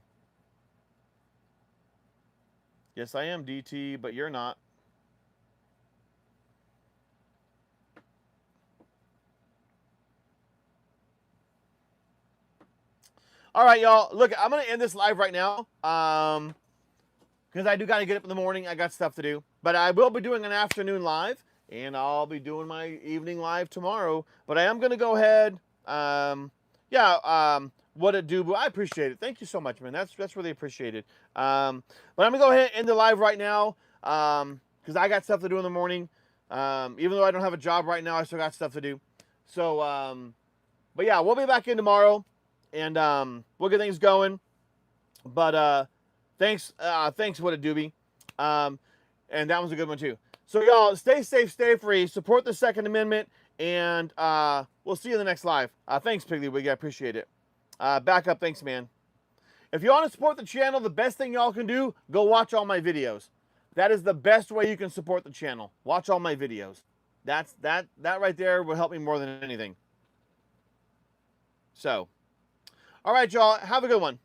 Yes, I am, DT, but you're not. All right, y'all. Look, I'm going to end this live right now because I do got to get up in the morning. I got stuff to do. But I will be doing an afternoon live, and I'll be doing my evening live tomorrow. But I am going to go ahead. What it do? I appreciate it. Thank you so much, man. That's really appreciated. But I'm going to go ahead and end the live right now because I got stuff to do in the morning. Even though I don't have a job right now, I still got stuff to do. So, but yeah, we'll be back in tomorrow. And we'll get things going. But thanks, what it do be. And that was a good one too. So y'all, stay safe, stay free, support the Second Amendment, and we'll see you in the next live. Thanks, Piggly. I appreciate it. Back up, thanks, man. If you want to support the channel, the best thing y'all can do, go watch all my videos. That is the best way you can support the channel. Watch all my videos. That right there will help me more than anything. So. All right, y'all. Have a good one.